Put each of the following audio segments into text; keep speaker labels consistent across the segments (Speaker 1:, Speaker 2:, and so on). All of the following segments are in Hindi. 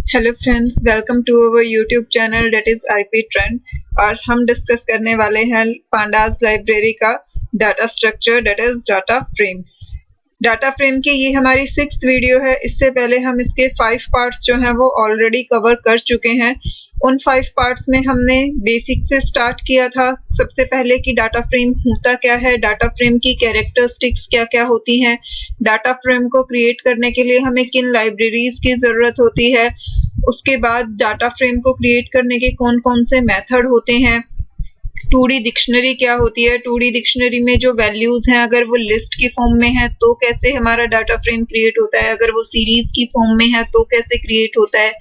Speaker 1: Hello friends, welcome to our YouTube channel that is IP trend. और हम डिस्कस करने वाले हैं पांडास लाइब्रेरी का data structure that is data frame. Data frame की ये हमारी 6th वीडियो है। इससे पहले हम इसके 5 पार्ट्स जो हैं वो ऑलरेडी कवर कर चुके हैं। उन 5 पार्ट्स में हमने बेसिक से स्टार्ट किया था। सबसे पहले कि डाटा फ्रेम होता क्या है, डाटा फ्रेम की कैरेक्टरिस्टिक्स क्या क्या होती हैं, डाटा फ्रेम को क्रिएट करने के लिए हमें किन लाइब्रेरीज की ज़रूरत होती है, उसके बाद डाटा फ्रेम को क्रिएट करने के कौन कौन से मेथड होते हैं, 2D डिक्शनरी क्या होती है, 2D डिक्शनरी में जो वैल्यूज हैं अगर वो लिस्ट की फॉर्म में है तो कैसे हमारा डाटा फ्रेम क्रिएट होता है, अगर वो सीरीज की फॉर्म में है तो कैसे क्रिएट होता है,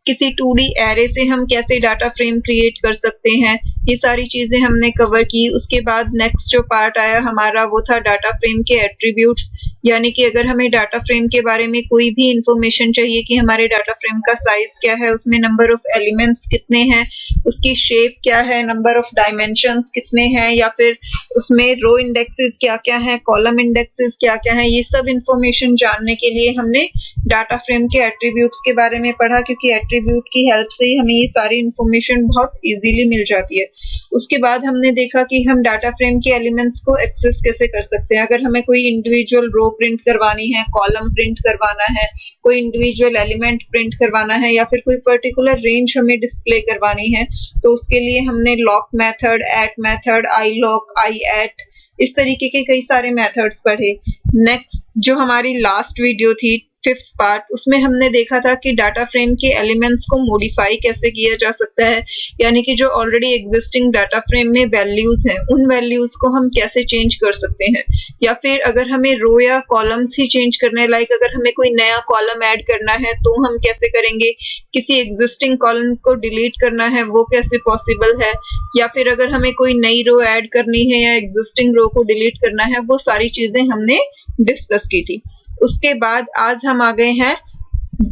Speaker 1: किसी 2D एरे से हम कैसे डाटा फ्रेम क्रिएट कर सकते हैं, ये सारी चीजें हमने कवर की। उसके बाद नेक्स्ट जो पार्ट आया हमारा वो था डाटा फ्रेम के एट्रीब्यूट्स, यानी कि अगर हमें डाटा फ्रेम के बारे में कोई भी इंफॉर्मेशन चाहिए कि हमारे डाटा फ्रेम का साइज क्या है, उसमें नंबर ऑफ एलिमेंट्स कितने हैं, उसकी शेप क्या है, नंबर ऑफ डायमेंशंस कितने हैं, या फिर उसमें रो इंडेक्सेस क्या क्या हैं, कॉलम इंडेक्सेस क्या क्या हैं, ये सब इंफॉर्मेशन जानने के लिए हमने डाटा फ्रेम के एट्रीब्यूट्स के बारे में पढ़ा, क्योंकि एट्रीब्यूट की हेल्प से ही हमें ये सारी इंफॉर्मेशन बहुत इजीली मिल जाती है। उसके बाद हमने देखा कि हम डाटा फ्रेम के एलिमेंट्स को एक्सेस कैसे कर सकते हैं। अगर हमें कोई इंडिविजुअल रो प्रिंट करवानी है, कॉलम प्रिंट करवाना है, कोई इंडिविजुअल एलिमेंट प्रिंट करवाना है, या फिर कोई पर्टिकुलर रेंज हमें डिस्प्ले करवानी है, तो उसके लिए हमने लॉक मेथड, एट मेथड, आई लॉक, आई एट, इस तरीके के कई सारे मेथड्स पढ़े। नेक्स्ट जो हमारी लास्ट वीडियो थी 5th पार्ट, उसमें हमने देखा था कि डाटा फ्रेम के एलिमेंट्स को मॉडिफाई कैसे किया जा सकता है, यानी कि जो ऑलरेडी एग्जिस्टिंग डाटा फ्रेम में वैल्यूज हैं उन वैल्यूज को हम कैसे चेंज कर सकते हैं, या फिर अगर हमें रो या कॉलम्स ही चेंज करना है, लाइक अगर हमें कोई नया कॉलम ऐड करना है तो हम कैसे करेंगे, किसी एग्जिस्टिंग कॉलम को डिलीट करना है वो कैसे पॉसिबल है, या फिर अगर हमें कोई नई रो ऐड करनी है या एग्जिस्टिंग रो को डिलीट करना है, वो सारी चीजें हमने डिस्कस की थी। उसके बाद आज हम आ गए हैं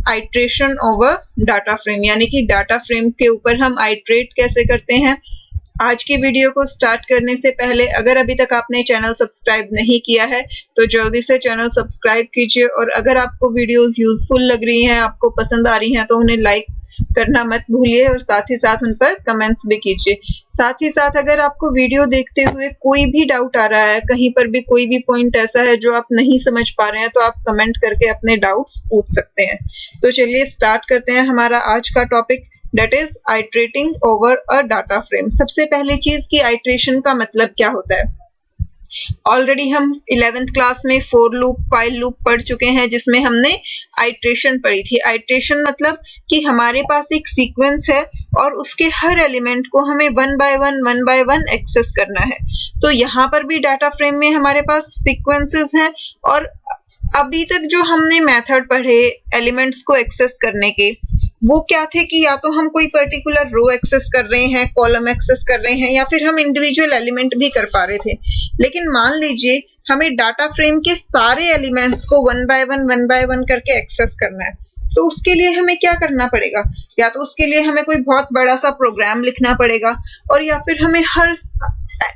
Speaker 1: आइट्रेशन ओवर डाटा फ्रेम, यानी कि डाटा फ्रेम के ऊपर हम आइट्रेट कैसे करते हैं। आज की वीडियो को स्टार्ट करने से पहले अगर अभी तक आपने चैनल सब्सक्राइब नहीं किया है तो जल्दी से चैनल सब्सक्राइब कीजिए, और अगर आपको वीडियोस यूजफुल लग रही हैं, आपको पसंद आ रही हैं, तो उन्हें लाइक करना मत भूलिए और साथ ही साथ उन पर कमेंट्स भी कीजिए। साथ ही साथ अगर आपको वीडियो देखते हुए कोई भी डाउट आ रहा है, कहीं पर भी कोई भी पॉइंट ऐसा है जो आप नहीं समझ पा रहे हैं, तो आप कमेंट करके अपने डाउट्स पूछ सकते हैं। तो चलिए स्टार्ट करते हैं हमारा आज का topic, that is iterating over a data frame. सबसे पहली चीज कि आइट्रेशन का मतलब क्या होता है। ऑलरेडी हम 11th क्लास में फोर लूप, व्हाइल लूप पढ़ चुके हैं, जिसमें हमने आइट्रेशन पढ़ी थी। आइट्रेशन मतलब कि हमारे पास एक सीक्वेंस है और उसके हर एलिमेंट को हमें वन बाय वन एक्सेस करना है। तो यहाँ पर भी डाटा फ्रेम में हमारे पास सीक्वेंसेस हैं, और अभी तक जो हमने मेथड पढ़े एलिमेंट्स को एक्सेस करने के, वो क्या थे कि या तो हम कोई पर्टिकुलर रो एक्सेस कर रहे हैं, कॉलम एक्सेस कर रहे हैं, या फिर हम इंडिविजुअल एलिमेंट भी कर पा रहे थे। लेकिन मान लीजिए हमें डाटा फ्रेम के सारे एलिमेंट्स को वन बाय वन करके एक्सेस करना है, तो उसके लिए हमें क्या करना पड़ेगा। या तो उसके लिए हमें कोई बहुत बड़ा सा प्रोग्राम लिखना पड़ेगा, और या फिर हमें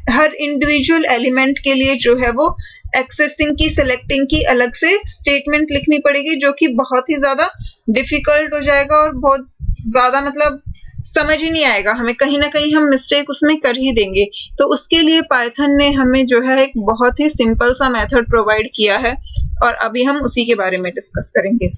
Speaker 1: हर इंडिविजुअल एलिमेंट के लिए जो है वो एक्सेसिंग की, सिलेक्टिंग की अलग से स्टेटमेंट लिखनी पड़ेगी, जो कि बहुत ही ज्यादा डिफिकल्ट हो जाएगा और बहुत ज्यादा मतलब समझ ही नहीं आएगा हमें, कहीं ना कहीं हम मिस्टेक उसमें कर ही देंगे। तो उसके लिए पाइथन ने हमें जो है एक बहुत ही सिंपल सा मेथड प्रोवाइड किया है, और अभी हम उसी के बारे में डिस्कस करेंगे।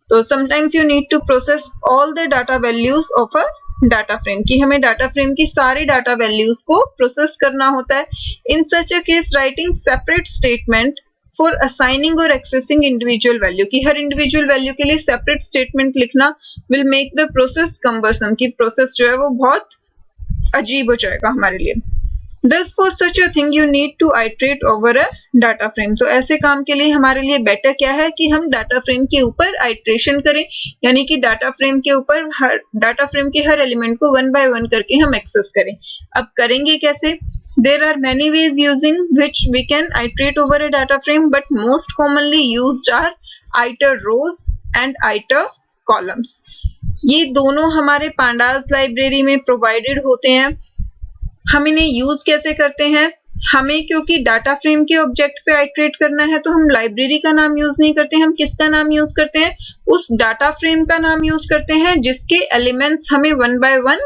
Speaker 1: तो sometimes you need to process all the data values of a data frame, कि हमें डाटा फ्रेम की सारी डाटा वैल्यूज को प्रोसेस करना होता है। In such a case writing separate statement for assigning और एक्सेसिंग इंडिविजुअल वैल्यू, कि हर इंडिविजुअल वैल्यू के लिए सेपरेट स्टेटमेंट लिखना will make the process cumbersome, की प्रोसेस जो है वो बहुत अजीब हो जाएगा हमारे लिए। Thus for such a thing you need to iterate over a data frame। तो ऐसे काम के लिए हमारे लिए बेटर क्या है कि हम डाटा फ्रेम के ऊपर आइट्रेशन करें, यानी कि डाटा फ्रेम के ऊपर डाटा फ्रेम के हर एलिमेंट को वन बाय वन करके हम एक्सेस करें। अब करेंगे कैसे? There are many ways using which we can iterate over a data frame, but most commonly used are iter rows and iter columns। ये दोनों हमारे पांडास लाइब्रेरी में प्रोवाइडेड होते हैं। हम इन्हें यूज कैसे करते हैं? हमें क्योंकि डाटा फ्रेम के ऑब्जेक्ट पे आइट्रेट करना है, तो हम लाइब्रेरी का नाम यूज नहीं करते, हम किसका नाम यूज करते हैं? उस डाटा फ्रेम का नाम यूज करते हैं जिसके एलिमेंट्स हमें 1 बाय 1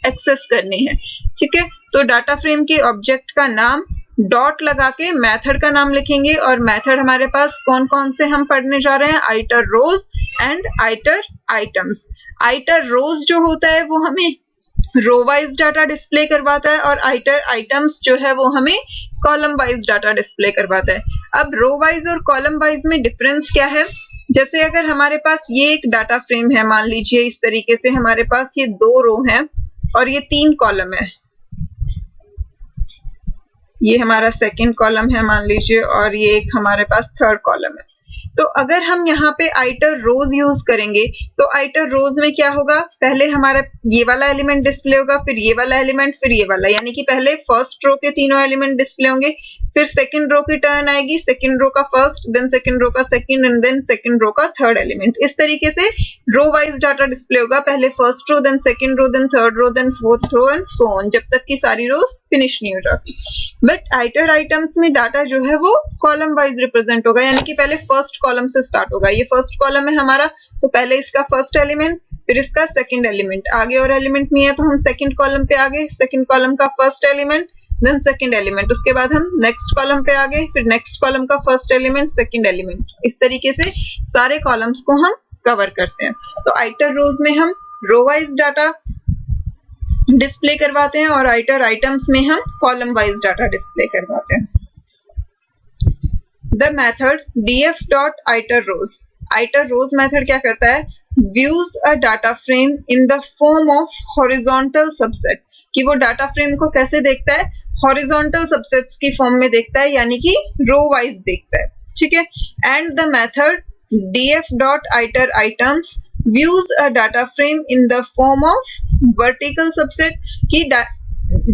Speaker 1: एक्सेस करने हैं। ठीक है, तो डाटा फ्रेम के ऑब्जेक्ट का नाम डॉट लगा के मेथड का नाम लिखेंगे, और मेथड हमारे पास कौन कौन से हम पढ़ने जा रहे हैं, आइटर रोज एंड आइटर आइटम्स। आइटर रोज जो होता है वो हमें रो वाइज डाटा डिस्प्ले करवाता है, और आइटर आइटम्स जो है वो हमें कॉलम वाइज डाटा डिस्प्ले करवाता है। अब रो वाइज और कॉलम वाइज में डिफरेंस क्या है, जैसे अगर हमारे पास ये एक डाटा फ्रेम है, मान लीजिए इस तरीके से हमारे पास ये 2 रो हैं और ये 3 कॉलम है, ये हमारा सेकंड कॉलम है मान लीजिए, और ये एक हमारे पास थर्ड कॉलम है। तो अगर हम यहाँ पे आइटर रोज यूज करेंगे तो आइटर रोज में क्या होगा, पहले हमारा ये वाला एलिमेंट डिस्प्ले होगा, फिर ये वाला एलिमेंट, फिर ये वाला, यानी कि पहले फर्स्ट रो के तीनों एलिमेंट डिस्प्ले होंगे, फिर सेकंड रो की टर्न आएगी, सेकंड रो का फर्स्ट, देन सेकंड रो का second, and then second row का थर्ड एलिमेंट। इस तरीके से रो वाइज डाटा डिस्प्ले होगा, पहले first row, then second row, then third row, then fourth row and so on, जब तक की सारी रोज फिनिश नहीं हो जाती। बट आइटर आइटम्स में डाटा जो है वो कॉलम वाइज रिप्रेजेंट होगा, यानी कि पहले फर्स्ट कॉलम से स्टार्ट होगा। ये फर्स्ट कॉलम है हमारा, तो पहले इसका फर्स्ट एलिमेंट, फिर इसका सेकंड एलिमेंट, आगे और एलिमेंट नहीं है तो हम सेकंड कॉलम पे आ गए, सेकंड कॉलम का first element, then second element, उसके बाद हम नेक्स्ट कॉलम पे आ गए, फिर नेक्स्ट कॉलम का फर्स्ट एलिमेंट, सेकंड एलिमेंट। इस तरीके से सारे कॉलम्स को हम कवर करते हैं। तो आइटर रोज में हम रो वाइज डाटा डिस्प्ले करवाते हैं और आइटर आइटम्स में हम कॉलम वाइज डाटा डिस्प्ले करवाते हैं। The method df.iterRows, iter rows method क्या करता है, views a data frame in the form of horizontal subset, कि वो डाटा फ्रेम को कैसे देखता है, हॉरिजॉन्टल सबसेट्स की फॉर्म में देखता है, यानी कि रो वाइज देखता है। ठीक है, and the method df.iterItems views a data frame in the form of vertical subset, कि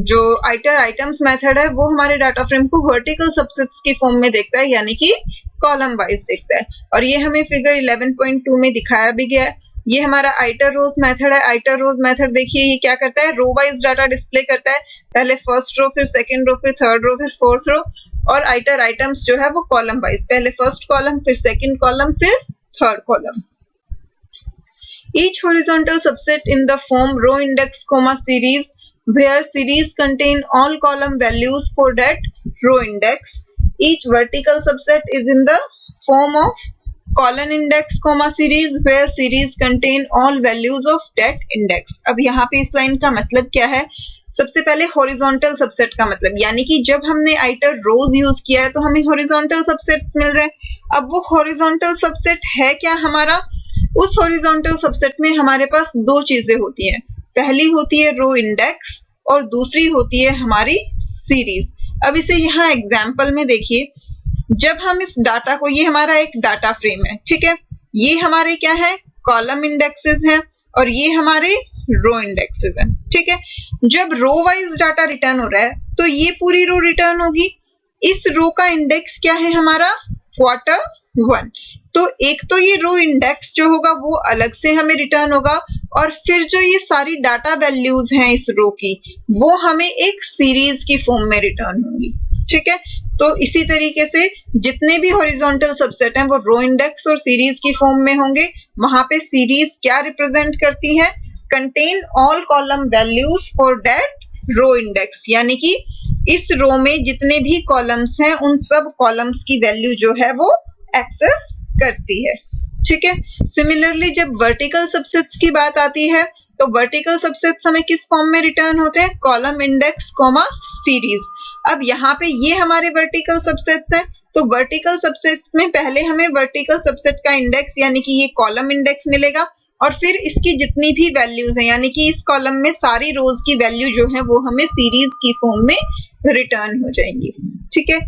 Speaker 1: जो आइटर आइटम्स मेथड है वो हमारे डाटा फ्रेम को वर्टिकल सबसेट्स की फॉर्म में देखता है, यानी कि कॉलम वाइज देखता है। और ये हमें फिगर 11.2 में दिखाया भी गया है। ये हमारा आइटर रोज मेथड है। आइटर रोज मेथड देखिए ये क्या करता है, रो वाइज डाटा डिस्प्ले करता है, पहले फर्स्ट रो, फिर सेकंड रो, फिर थर्ड रो, फिर फोर्थ रो, और आइटर आइटम्स जो है वो कॉलम वाइज, पहले फर्स्ट कॉलम, फिर सेकंड कॉलम, फिर third column. Each horizontal subset in the form row index comma series, where series contain all column values for that row index. Each vertical subset is in the form of column index comma series, where series contain all values of that index. अब यहाँ पे इस लाइन का मतलब क्या है, सबसे पहले हॉरिजॉन्टल सबसेट का मतलब, यानी कि जब हमने आइटर रोज यूज किया है तो हमें हॉरिजॉन्टल सबसेट मिल रहे हैं। अब वो हॉरिजॉन्टल सबसेट है क्या हमारा, उस हॉरिजॉन्टल सबसेट में हमारे पास 2 चीजें होती हैं, पहली होती है रो इंडेक्स और दूसरी होती है हमारी सीरीज। अब इसे यहाँ एग्जाम्पल में देखिए, जब हम इस डाटा को, ये हमारा एक डाटा फ्रेम है, ठीक है, ये हमारे क्या है, कॉलम इंडेक्सेस हैं और ये हमारे रो इंडेक्सेस हैं। ठीक है, जब रो वाइज डाटा रिटर्न हो रहा है तो ये पूरी रो रिटर्न होगी। इस रो का इंडेक्स क्या है हमारा, Q1। तो एक तो ये रो इंडेक्स जो होगा वो अलग से हमें रिटर्न होगा, और फिर जो ये सारी डाटा वैल्यूज हैं इस रो की वो हमें एक सीरीज की फॉर्म में रिटर्न होंगी। ठीक है, तो इसी तरीके से जितने भी हॉरिजॉन्टल सबसेट हैं वो रो इंडेक्स और सीरीज की फॉर्म में होंगे। वहां पे सीरीज क्या रिप्रेजेंट करती है, contain all column values for that row index, यानी कि इस रो में जितने भी कॉलम्स हैं उन सब कॉलम्स की वैल्यू जो है वो एक्सेस करती है। ठीक है, सिमिलरली जब वर्टिकल सबसेट्स की बात आती है तो वर्टिकल सबसेट्स हमें किस फॉर्म में रिटर्न होते हैं, कॉलम इंडेक्स कॉमा सीरीज। अब यहाँ पे ये हमारे वर्टिकल सबसेट्स हैं, तो वर्टिकल सबसेट्स में पहले हमें वर्टिकल सबसेट का इंडेक्स यानी कि ये कॉलम इंडेक्स मिलेगा, और फिर इसकी जितनी भी वैल्यूज हैं यानी कि इस कॉलम में सारी रोज की वैल्यू जो है वो हमें सीरीज की फॉर्म में रिटर्न हो जाएंगी। ठीक है,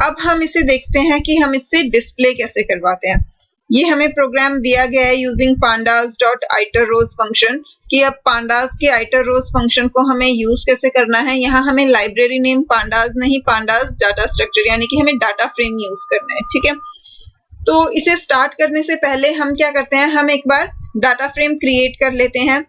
Speaker 1: अब हम इसे देखते हैं कि हम इससे डिस्प्ले कैसे करवाते हैं। ये हमें प्रोग्राम दिया गया है यूजिंग pandas.iterRows फंक्शन, कि अब pandas के iterRows फंक्शन को हमें यूज कैसे करना है। यहाँ हमें लाइब्रेरी नेम pandas नहीं, pandas डाटा स्ट्रक्चर यानी कि हमें डाटा फ्रेम यूज करना है। ठीक है, तो इसे स्टार्ट करने से पहले हम क्या करते हैं, हम एक बार डाटा फ्रेम क्रिएट कर लेते हैं।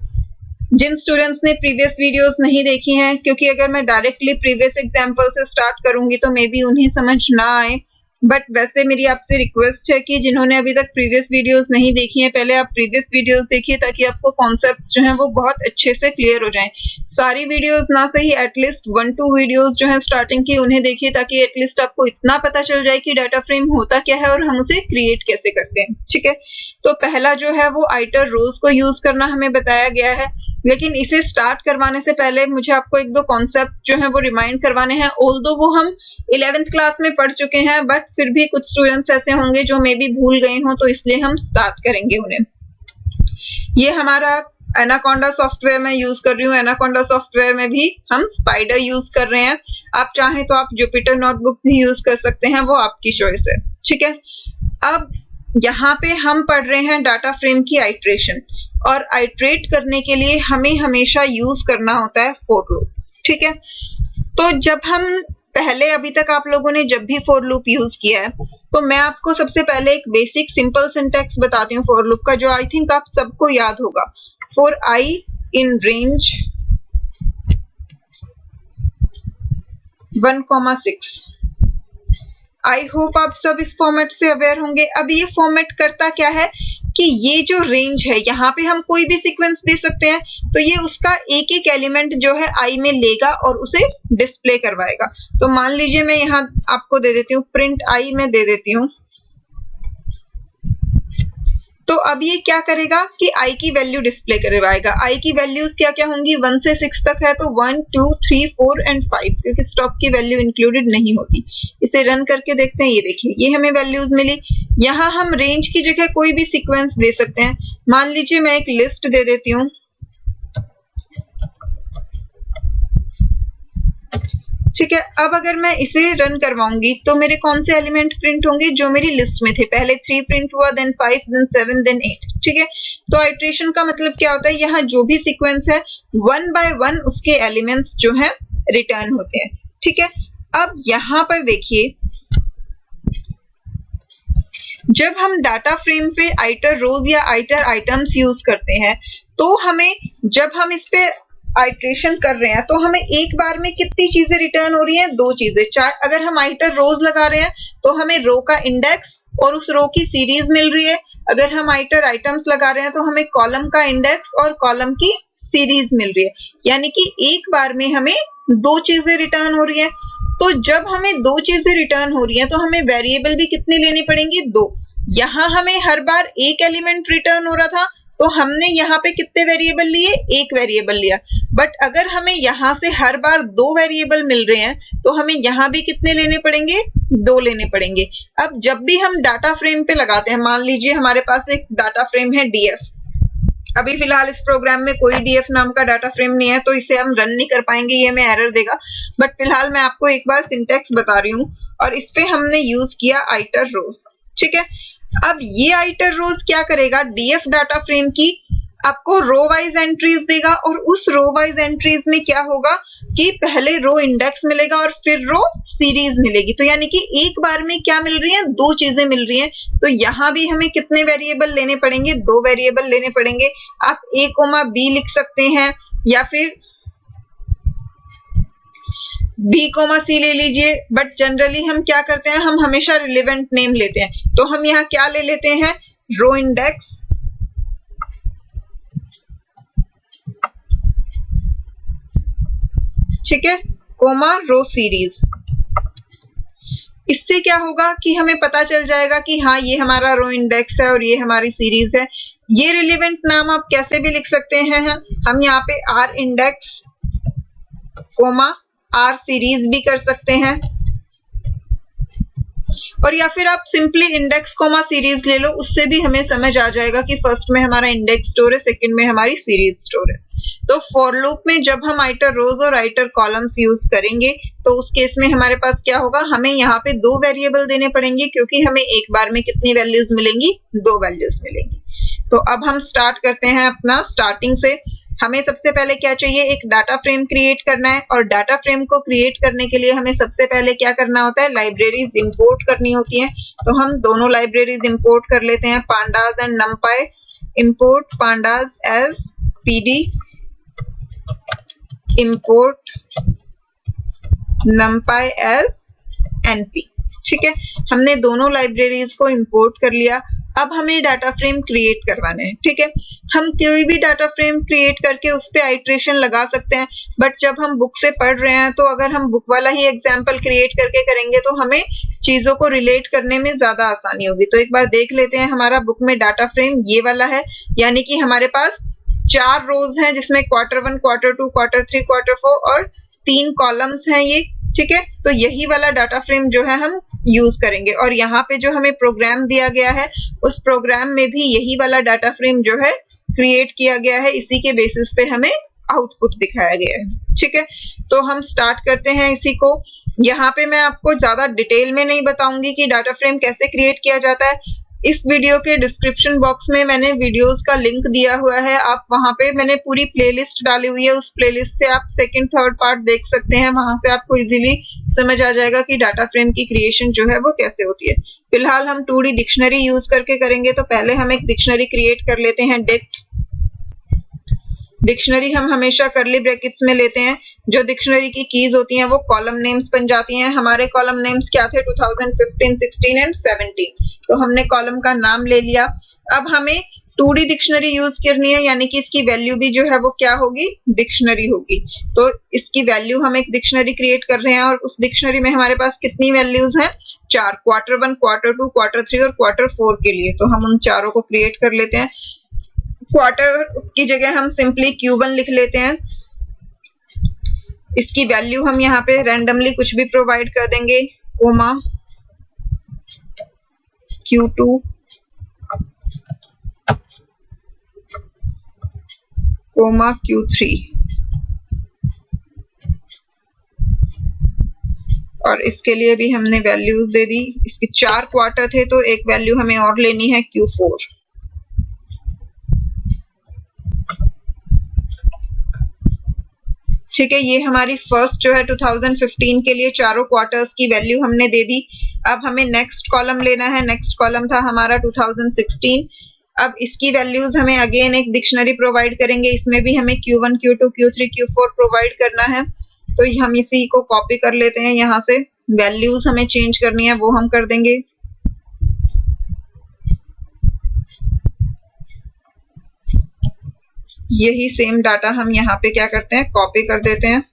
Speaker 1: जिन स्टूडेंट्स ने प्रीवियस वीडियोस नहीं देखी हैं, क्योंकि अगर मैं डायरेक्टली प्रीवियस एग्जांपल से स्टार्ट करूंगी तो मे बी उन्हें समझ ना आए, बट वैसे मेरी आपसे रिक्वेस्ट है कि जिन्होंने अभी तक प्रीवियस वीडियोस नहीं देखी हैं, पहले आप प्रीवियस वीडियोस देखिए ताकि आपको कॉन्सेप्ट्स जो हैं वो बहुत अच्छे से क्लियर हो जाएं। सारी वीडियोस ना सही, एटलीस्ट 1-2 वीडियोस जो हैं स्टार्टिंग की उन्हें देखिए ताकि एटलीस्ट आपको इतना पता चल जाए कि डाटा फ्रेम होता क्या है और हम उसे क्रिएट कैसे करते हैं। ठीक है, तो पहला जो है वो आइटर रोज को यूज करना हमें बताया गया है, लेकिन इसे स्टार्ट करवाने से पहले मुझे आपको एक दो कॉन्सेप्ट जो है वो रिमाइंड करवाने हैं। ऑल्दो वो हम 11th क्लास में पढ़ चुके हैं, बट फिर भी कुछ स्टूडेंट्स ऐसे होंगे जो मे बी भूल गए हों, तो इसलिए हम स्टार्ट करेंगे उन्हें। ये हमारा एनाकोंडा सॉफ्टवेयर में यूज कर रही हूँ। एनाकोंडा सॉफ्टवेयर में भी हम स्पाइडर यूज कर रहे हैं। आप चाहें तो आप जुपिटर नोटबुक भी यूज कर सकते हैं, वो आपकी चॉइस है। ठीक है, अब यहाँ पे हम पढ़ रहे हैं डाटा फ्रेम की आइट्रेशन, और आइट्रेट करने के लिए हमें हमेशा यूज करना होता है फॉर लूप। ठीक है, तो जब हम पहले अभी तक आप लोगों ने जब भी फॉर लूप यूज किया है, तो मैं आपको सबसे पहले एक बेसिक सिंपल सिंटेक्स बताती हूँ फॉर लूप का, जो आई थिंक आप सबको याद होगा। For I in range 1,6। I hope आप सब इस फॉर्मेट से अवेयर होंगे। अब ये फॉर्मेट करता क्या है कि ये जो रेंज है, यहाँ पे हम कोई भी सीक्वेंस दे सकते हैं, तो ये उसका एक एक एलिमेंट जो है आई में लेगा और उसे डिस्प्ले करवाएगा। तो मान लीजिए मैं यहाँ आपको दे देती हूँ प्रिंट आई में दे देती हूँ, तो अब ये क्या करेगा कि आई की वैल्यू डिस्प्ले करवाएगा। आई की वैल्यूज क्या क्या होंगी, 1 से 6 तक है, तो 1, 2, 3, 4 एंड 5, क्योंकि स्टॉप की वैल्यू इंक्लूडेड नहीं होती। इसे रन करके देखते हैं। ये देखिए, ये हमें वैल्यूज मिली। यहाँ हम रेंज की जगह कोई भी सीक्वेंस दे सकते हैं। मान लीजिए मैं एक लिस्ट दे देती हूँ। ठीक है, अब अगर मैं इसे रन करवाऊंगी तो मेरे कौन से एलिमेंट प्रिंट होंगे, जो मेरी लिस्ट में थे। पहले 3 प्रिंट हुआ, देन 5, देन 7, देन 8। ठीक है, तो आइट्रेशन का मतलब क्या होता है, यहाँ जो भी सीक्वेंस है 1 बाय 1 उसके एलिमेंट्स जो हैं रिटर्न होते हैं। ठीक है, अब यहाँ पर देखिए, जब हम डाटा फ्रेम पे आइटर रोज या आइटर आइटम्स यूज करते हैं, तो हमें, जब हम इस पे आइट्रेशन कर रहे हैं, तो हमें एक बार में कितनी चीजें रिटर्न हो रही हैं, 2 चीजें। अगर हम आइटर रोज लगा रहे हैं तो हमें रो का इंडेक्स और उस रो की सीरीज मिल रही है। अगर हम आइटर आइटम्स लगा रहे हैं तो हमें कॉलम का इंडेक्स और कॉलम की सीरीज मिल रही है। यानी कि एक बार में हमें 2 चीजें रिटर्न हो रही है। तो जब हमें 2 चीजें रिटर्न हो रही है, तो हमें वेरिएबल भी कितनी लेनी पड़ेंगी, 2। यहाँ हमें हर बार एक एलिमेंट रिटर्न हो रहा था, तो हमने यहाँ पे कितने वेरिएबल लिए, एक वेरिएबल लिया। बट अगर हमें यहाँ से हर बार 2 वेरिएबल मिल रहे हैं, तो हमें यहाँ भी कितने लेने पड़ेंगे, 2 लेने पड़ेंगे। अब जब भी हम डाटा फ्रेम पे लगाते हैं, मान लीजिए हमारे पास एक डाटा फ्रेम है डीएफ। अभी फिलहाल इस प्रोग्राम में कोई डीएफ नाम का डाटा फ्रेम नहीं है, तो इसे हम रन नहीं कर पाएंगे, ये हमें एरर देगा। बट फिलहाल मैं आपको एक बार सिंटेक्स बता रही हूँ, और इस पे हमने यूज किया आइटर रोज। ठीक है, अब ये आइटर रोज क्या करेगा, डीएफ डाटा फ्रेम की आपको रो वाइज एंट्रीज देगा, और उस रो वाइज एंट्रीज में क्या होगा कि पहले रो इंडेक्स मिलेगा और फिर रो सीरीज मिलेगी। तो यानी कि एक बार में क्या मिल रही है, 2 चीजें मिल रही हैं। तो यहाँ भी हमें कितने वेरिएबल लेने पड़ेंगे, 2 वेरिएबल लेने पड़ेंगे। आप a, b लिख सकते हैं, या फिर b, c ले लीजिए। बट जनरली हम क्या करते हैं, हम हमेशा रिलेवेंट नेम लेते हैं। तो हम यहाँ क्या ले लेते हैं, रो इंडेक्स, ठीक है, कोमा रो सीरीज। इससे क्या होगा कि हमें पता चल जाएगा कि हाँ, ये हमारा रो इंडेक्स है और ये हमारी सीरीज है। ये रिलेवेंट नाम आप कैसे भी लिख सकते हैं। हम यहाँ पे R index comma R series भी कर सकते हैं, और या फिर आप सिंपली इंडेक्स कोमा सीरीज ले लो, उससे भी हमें समझ आ जाएगा कि फर्स्ट में हमारा इंडेक्स स्टोर है, सेकंड में हमारी सीरीज स्टोर है। तो फॉर लूप में जब हम आइटर रोज और आइटर कॉलम्स यूज करेंगे, तो उस केस में हमारे पास क्या होगा, हमें यहाँ पे 2 वेरिएबल देने पड़ेंगे, क्योंकि हमें एक बार में कितनी वैल्यूज मिलेंगी, 2 वैल्यूज मिलेंगी। तो अब हम स्टार्ट करते हैं अपना स्टार्टिंग से। हमें सबसे पहले क्या चाहिए, एक डाटा फ्रेम क्रिएट करना है, और डाटा फ्रेम को क्रिएट करने के लिए हमें सबसे पहले क्या करना होता है, लाइब्रेरीज इंपोर्ट करनी होती हैं। तो हम दोनों लाइब्रेरीज इंपोर्ट कर लेते हैं, pandas and NumPy. Import pandas as PD, इंपोर्ट numpy as np। ठीक है, हमने दोनों लाइब्रेरीज को इंपोर्ट कर लिया। अब हमें डाटा फ्रेम क्रिएट करवाना है। ठीक है, हम कोई भी डाटा फ्रेम क्रिएट करके उस पे आइट्रेशन लगा सकते हैं, बट जब हम बुक से पढ़ रहे हैं तो अगर हम बुक वाला ही एग्जाम्पल क्रिएट करके करेंगे तो हमें चीजों को रिलेट करने में ज्यादा आसानी होगी। तो एक बार देख लेते हैं, हमारा बुक में डाटा फ्रेम ये वाला है, यानी कि हमारे पास 4 रोज हैं जिसमें Q1, Q2, Q3, Q4 और 3 कॉलम्स हैं ये। ठीक है, तो यही वाला डाटा फ्रेम जो है हम यूज करेंगे, और यहाँ पे जो हमें प्रोग्राम दिया गया है उस प्रोग्राम में भी यही वाला डाटा फ्रेम जो है क्रिएट किया गया है, इसी के बेसिस पे हमें आउटपुट दिखाया गया है। ठीक है, तो हम स्टार्ट करते हैं इसी को। यहाँ पे मैं आपको ज्यादा डिटेल में नहीं बताऊंगी कि डाटा फ्रेम कैसे क्रिएट किया जाता है। इस वीडियो के डिस्क्रिप्शन बॉक्स में मैंने वीडियोस का लिंक दिया हुआ है, आप वहां पे मैंने पूरी प्लेलिस्ट डाली हुई है, उस प्लेलिस्ट से आप सेकंड थर्ड पार्ट देख सकते हैं, वहां से आपको इजीली समझ आ जाएगा कि डाटा फ्रेम की क्रिएशन जो है वो कैसे होती है। फिलहाल हम 2D डिक्शनरी यूज करके करेंगे, तो पहले हम एक डिक्शनरी क्रिएट कर लेते हैं। डिक्शनरी हम हमेशा कर्ली ब्रैकेट्स में लेते हैं। जो डिक्शनरी की कीज होती हैं वो कॉलम नेम्स बन जाती हैं। हमारे कॉलम नेम्स क्या थे? 2015, 16 एंड 17। तो हमने कॉलम का नाम ले लिया। अब हमें 2D डिक्शनरी यूज करनी है, यानी कि इसकी वैल्यू भी जो है वो क्या होगी? डिक्शनरी होगी। तो इसकी वैल्यू हम एक डिक्शनरी क्रिएट कर रहे हैं, और उस डिक्शनरी में हमारे पास कितनी वैल्यूज हैं? 4, Q1, Q2, Q3 और Q4 के लिए। तो हम उन चारों को क्रिएट कर लेते हैं। क्वार्टर की जगह हम सिंपली Q1 लिख लेते हैं। इसकी वैल्यू हम यहाँ पे रैंडमली कुछ भी प्रोवाइड कर देंगे, कोमा Q2, कोमा Q3, और इसके लिए भी हमने वैल्यूज दे दी। इसके 4 क्वार्टर थे तो एक वैल्यू हमें और लेनी है Q4। ठीक है, ये हमारी फर्स्ट जो है 2015 के लिए चारों क्वार्टर्स की वैल्यू हमने दे दी। अब हमें नेक्स्ट कॉलम लेना है। नेक्स्ट कॉलम था हमारा 2016। अब इसकी वैल्यूज हमें अगेन एक डिक्शनरी प्रोवाइड करेंगे, इसमें भी हमें Q1, Q2, Q3, Q4 provide करना है। तो हम इसी को कॉपी कर लेते हैं, यहाँ से वैल्यूज हमें चेंज करनी है वो हम कर देंगे। यही सेम डाटा हम यहाँ पे क्या करते हैं? कॉपी कर देते हैं।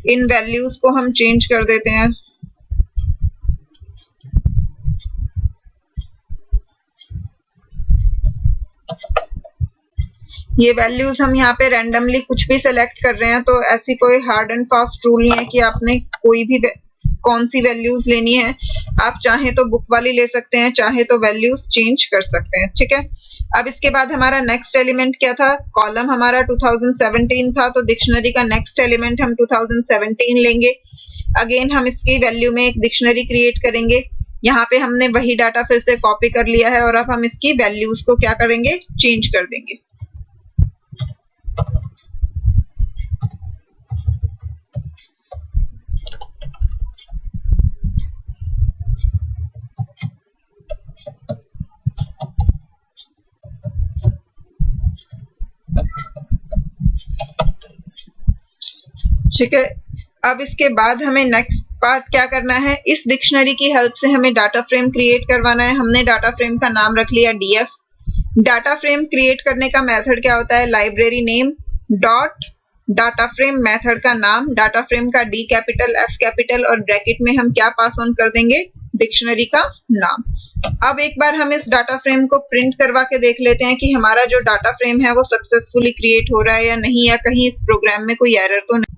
Speaker 1: इन वैल्यूज को हम चेंज कर देते हैं। ये वैल्यूज हम यहाँ पे रैंडमली कुछ भी सेलेक्ट कर रहे हैं, तो ऐसी कोई हार्ड एंड फास्ट रूल नहीं है कि आपने कोई भी कौन सी वैल्यूज लेनी है। आप चाहे तो बुक वाली ले सकते हैं, चाहे तो वैल्यूज चेंज कर सकते हैं। ठीक है, अब इसके बाद हमारा नेक्स्ट एलिमेंट क्या था? कॉलम हमारा 2017 था, तो डिक्शनरी का नेक्स्ट एलिमेंट हम 2017 लेंगे। अगेन हम इसकी वैल्यू में एक डिक्शनरी क्रिएट करेंगे। यहाँ पे हमने वही डाटा फिर से कॉपी कर लिया है, और अब हम इसकी वैल्यूज को क्या करेंगे? चेंज कर देंगे। ठीक है, अब इसके बाद हमें नेक्स्ट पार्ट क्या करना है? इस डिक्शनरी की हेल्प से हमें डाटा फ्रेम क्रिएट करवाना है। हमने डाटा फ्रेम का नाम रख लिया DF। डाटा फ्रेम क्रिएट करने का मेथड क्या होता है? Library name dot data frame, method का नाम, डाटा फ्रेम का D कैपिटल, F कैपिटल, और ब्रैकेट में हम क्या पास ऑन कर देंगे? डिक्शनरी का नाम। अब एक बार हम इस डाटा फ्रेम को प्रिंट करवा के देख लेते हैं कि हमारा जो डाटा फ्रेम है वो सक्सेसफुली क्रिएट हो रहा है या नहीं, या कहीं इस प्रोग्राम में कोई एरर तो नहीं।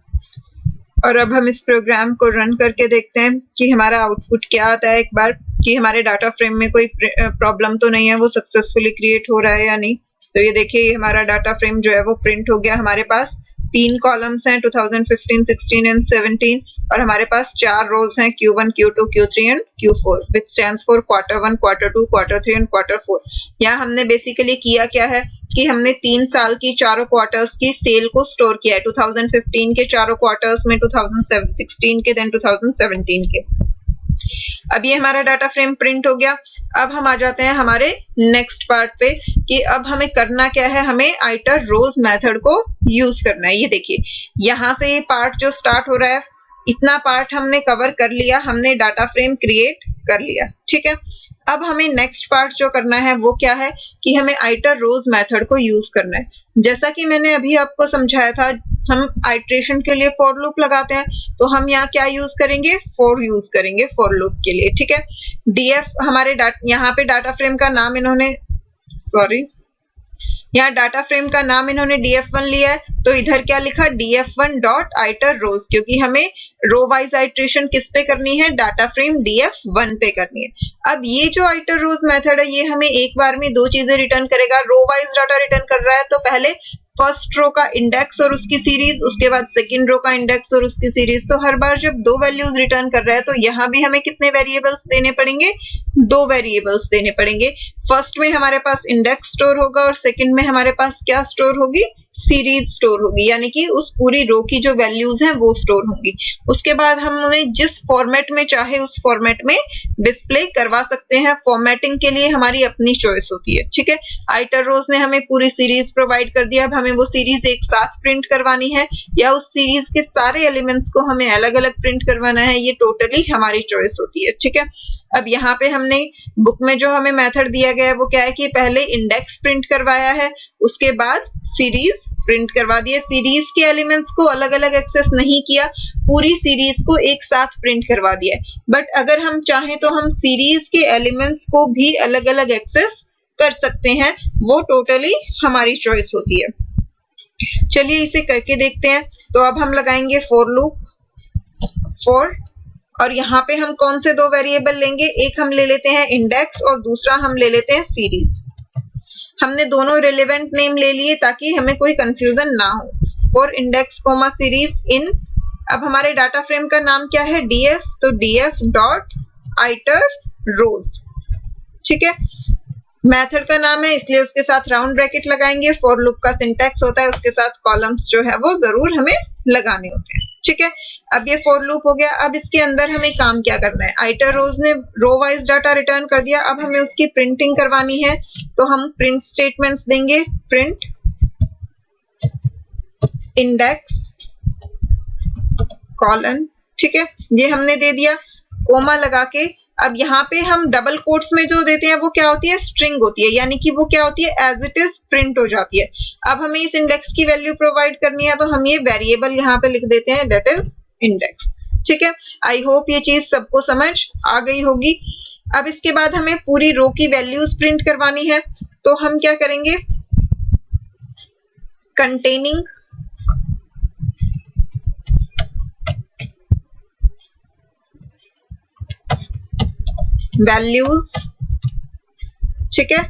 Speaker 1: और अब हम इस प्रोग्राम को रन करके देखते हैं कि हमारा आउटपुट क्या आता है, एक बार, कि हमारे डाटा फ्रेम में कोई प्रॉब्लम तो नहीं है, वो सक्सेसफुली क्रिएट हो रहा है या नहीं। तो ये देखिए, हमारा डाटा फ्रेम जो है वो प्रिंट हो गया। हमारे पास 3 कॉलम्स हैं 2015, 16 एंड 17, और हमारे पास 4 रोज हैं Q1, Q2, Q3 and Q4, which stands for Q1, Q2, Q3 and Q4। यहाँ हमने बेसिकली किया क्या है कि हमने 3 साल की चारों क्वार्टर्स की सेल को स्टोर किया है। 2015 के चारों क्वार्टर्स में, 2016 के, देन 2017 के। अब ये हमारा डाटा फ्रेम प्रिंट हो गया। अब हम आ जाते हैं हमारे नेक्स्ट पार्ट पे कि अब हमें करना क्या है? हमें आइटर रोज मेथड को यूज करना है। ये देखिए, यहाँ से ये पार्ट जो स्टार्ट हो रहा है इतना पार्ट हमने कवर कर लिया, हमने डाटा फ्रेम क्रिएट कर लिया। ठीक है, अब हमें नेक्स्ट पार्ट जो करना है वो क्या है कि हमें आइटर रोज मेथड को यूज करना है। जैसा कि मैंने अभी आपको समझाया था, हम आइट्रेशन के लिए फॉर लूप लगाते हैं, तो हम यहाँ क्या यूज करेंगे, फॉर यूज करेंगे फॉर लूप के लिए। ठीक है, डीएफ हमारे यहाँ पे डाटा फ्रेम का नाम इन्होंने यहाँ डाटा फ्रेम का नाम इन्होंने df1 लिया है, तो इधर क्या लिखा, df1 डॉट आइटर रोज, क्योंकि हमें रो वाइज आइट्रेशन किस पे करनी है, डाटा फ्रेम df1 पे करनी है। अब ये जो आइटर रोज मेथड है, ये हमें एक बार में दो चीजें रिटर्न करेगा। रो वाइज डाटा रिटर्न कर रहा है, तो पहले फर्स्ट रो का इंडेक्स और उसकी सीरीज, उसके बाद सेकंड रो का इंडेक्स और उसकी सीरीज। तो हर बार जब दो वैल्यूज रिटर्न कर रहा है, तो यहाँ भी हमें कितने वेरिएबल्स देने पड़ेंगे, दो वेरिएबल्स देने पड़ेंगे। फर्स्ट में हमारे पास इंडेक्स स्टोर होगा और सेकंड में हमारे पास क्या स्टोर होगी, सीरीज स्टोर होगी, यानी कि उस पूरी रो की जो वैल्यूज हैं वो स्टोर होंगी। उसके बाद हम उन्हें जिस फॉर्मेट में चाहे उस फॉर्मेट में डिस्प्ले करवा सकते हैं। फॉर्मेटिंग के लिए हमारी अपनी चॉइस होती है। ठीक है, आइटर रोज ने हमें पूरी सीरीज प्रोवाइड कर दिया। अब हमें वो सीरीज एक साथ प्रिंट करवानी है या उस सीरीज के सारे एलिमेंट्स को हमें अलग अलग प्रिंट करवाना है, ये टोटली हमारी चॉइस होती है। ठीक है, अब यहाँ पे हमने बुक में जो हमें मेथड दिया गया है वो क्या है कि पहले इंडेक्स प्रिंट करवाया है, उसके बाद सीरीज प्रिंट करवा दिए। सीरीज के एलिमेंट्स को अलग अलग एक्सेस नहीं किया, पूरी सीरीज को एक साथ प्रिंट करवा दिया। बट अगर हम चाहें तो हम सीरीज के एलिमेंट्स को भी अलग अलग एक्सेस कर सकते हैं, वो टोटली हमारी चॉइस होती है। चलिए इसे करके देखते हैं। तो अब हम लगाएंगे फॉर लूप, फॉर, और यहाँ पे हम कौन से दो वेरिएबल लेंगे, एक हम ले लेते हैं इंडेक्स और दूसरा हम ले लेते हैं सीरीज। हमने दोनों रिलेवेंट नेम ले लिए ताकि हमें कोई कंफ्यूजन ना हो। For index comma series in, अब हमारे डाटा फ्रेम का नाम क्या है, df, तो df डॉट आइटर रोज। ठीक है, मेथड का नाम है इसलिए उसके साथ राउंड ब्रैकेट लगाएंगे। फॉर लूप का सिंटैक्स होता है, उसके साथ कॉलम्स जो है वो जरूर हमें लगाने होते हैं। ठीक है, अब ये फॉर लूप हो गया। अब इसके अंदर हमें काम क्या करना है, आइटर रोज ने रो वाइज डाटा रिटर्न कर दिया, अब हमें उसकी प्रिंटिंग करवानी है। तो हम प्रिंट स्टेटमेंट्स देंगे, प्रिंट इंडेक्स कॉलन। ठीक है, ये हमने दे दिया कोमा लगा के। अब यहाँ पे हम डबल कोट्स में जो देते हैं वो क्या होती है, स्ट्रिंग होती है, यानी कि वो क्या होती है, एज इट इज प्रिंट हो जाती है। अब हमें इस इंडेक्स की वैल्यू प्रोवाइड करनी है, तो हम ये वेरिएबल यहाँ पे लिख देते हैं, दैट इज इंडेक्स। ठीक है, आई होप ये चीज सबको समझ आ गई होगी। अब इसके बाद हमें पूरी रो की वैल्यूज प्रिंट करवानी है, तो हम क्या करेंगे, कंटेनिंग वैल्यूज। ठीक है,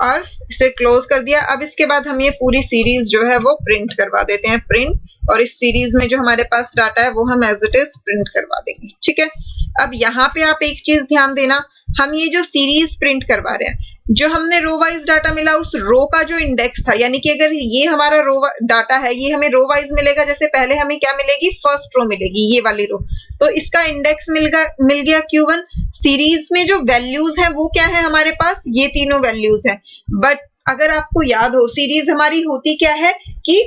Speaker 1: और इसे क्लोज कर दिया। अब इसके बाद हम ये पूरी सीरीज जो है वो प्रिंट करवा देते हैं, प्रिंट, और इस सीरीज में जो हमारे पास डाटा है वो हम एज इट इज प्रिंट करवा देंगे। ठीक है, अब यहाँ पे आप एक चीज ध्यान देना, हम ये जो सीरीज प्रिंट करवा रहे हैं, जो हमने रो वाइज डाटा मिला उस रो का जो इंडेक्स था, यानी कि अगर ये हमारा रो डाटा है, ये हमें रो वाइज मिलेगा। जैसे पहले हमें क्या मिलेगी, फर्स्ट रो मिलेगी, ये वाली रो, तो इसका इंडेक्स मिल गया Q1। सीरीज में जो वैल्यूज है वो क्या है हमारे पास, ये तीनों वैल्यूज है। बट अगर आपको याद हो, सीरीज हमारी होती क्या है कि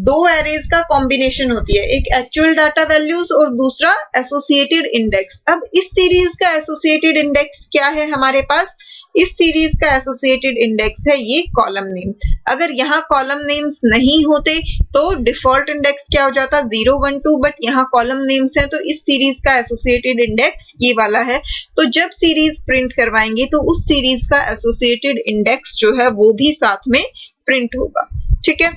Speaker 1: दो एरेज का कॉम्बिनेशन होती है, एक एक्चुअल डाटा वैल्यूज और दूसरा एसोसिएटेड इंडेक्स। अब इस सीरीज का एसोसिएटेड इंडेक्स क्या है हमारे पास, इस सीरीज का एसोसिएटेड इंडेक्स है ये कॉलम नेम। अगर यहाँ कॉलम नेम्स नहीं होते तो डिफॉल्ट इंडेक्स क्या हो जाता, 0 1 2, बट यहाँ कॉलम नेम्स है तो इस सीरीज का एसोसिएटेड इंडेक्स ये वाला है। तो जब सीरीज प्रिंट करवाएंगे तो उस सीरीज का एसोसिएटेड इंडेक्स जो है वो भी साथ में प्रिंट होगा। ठीक है,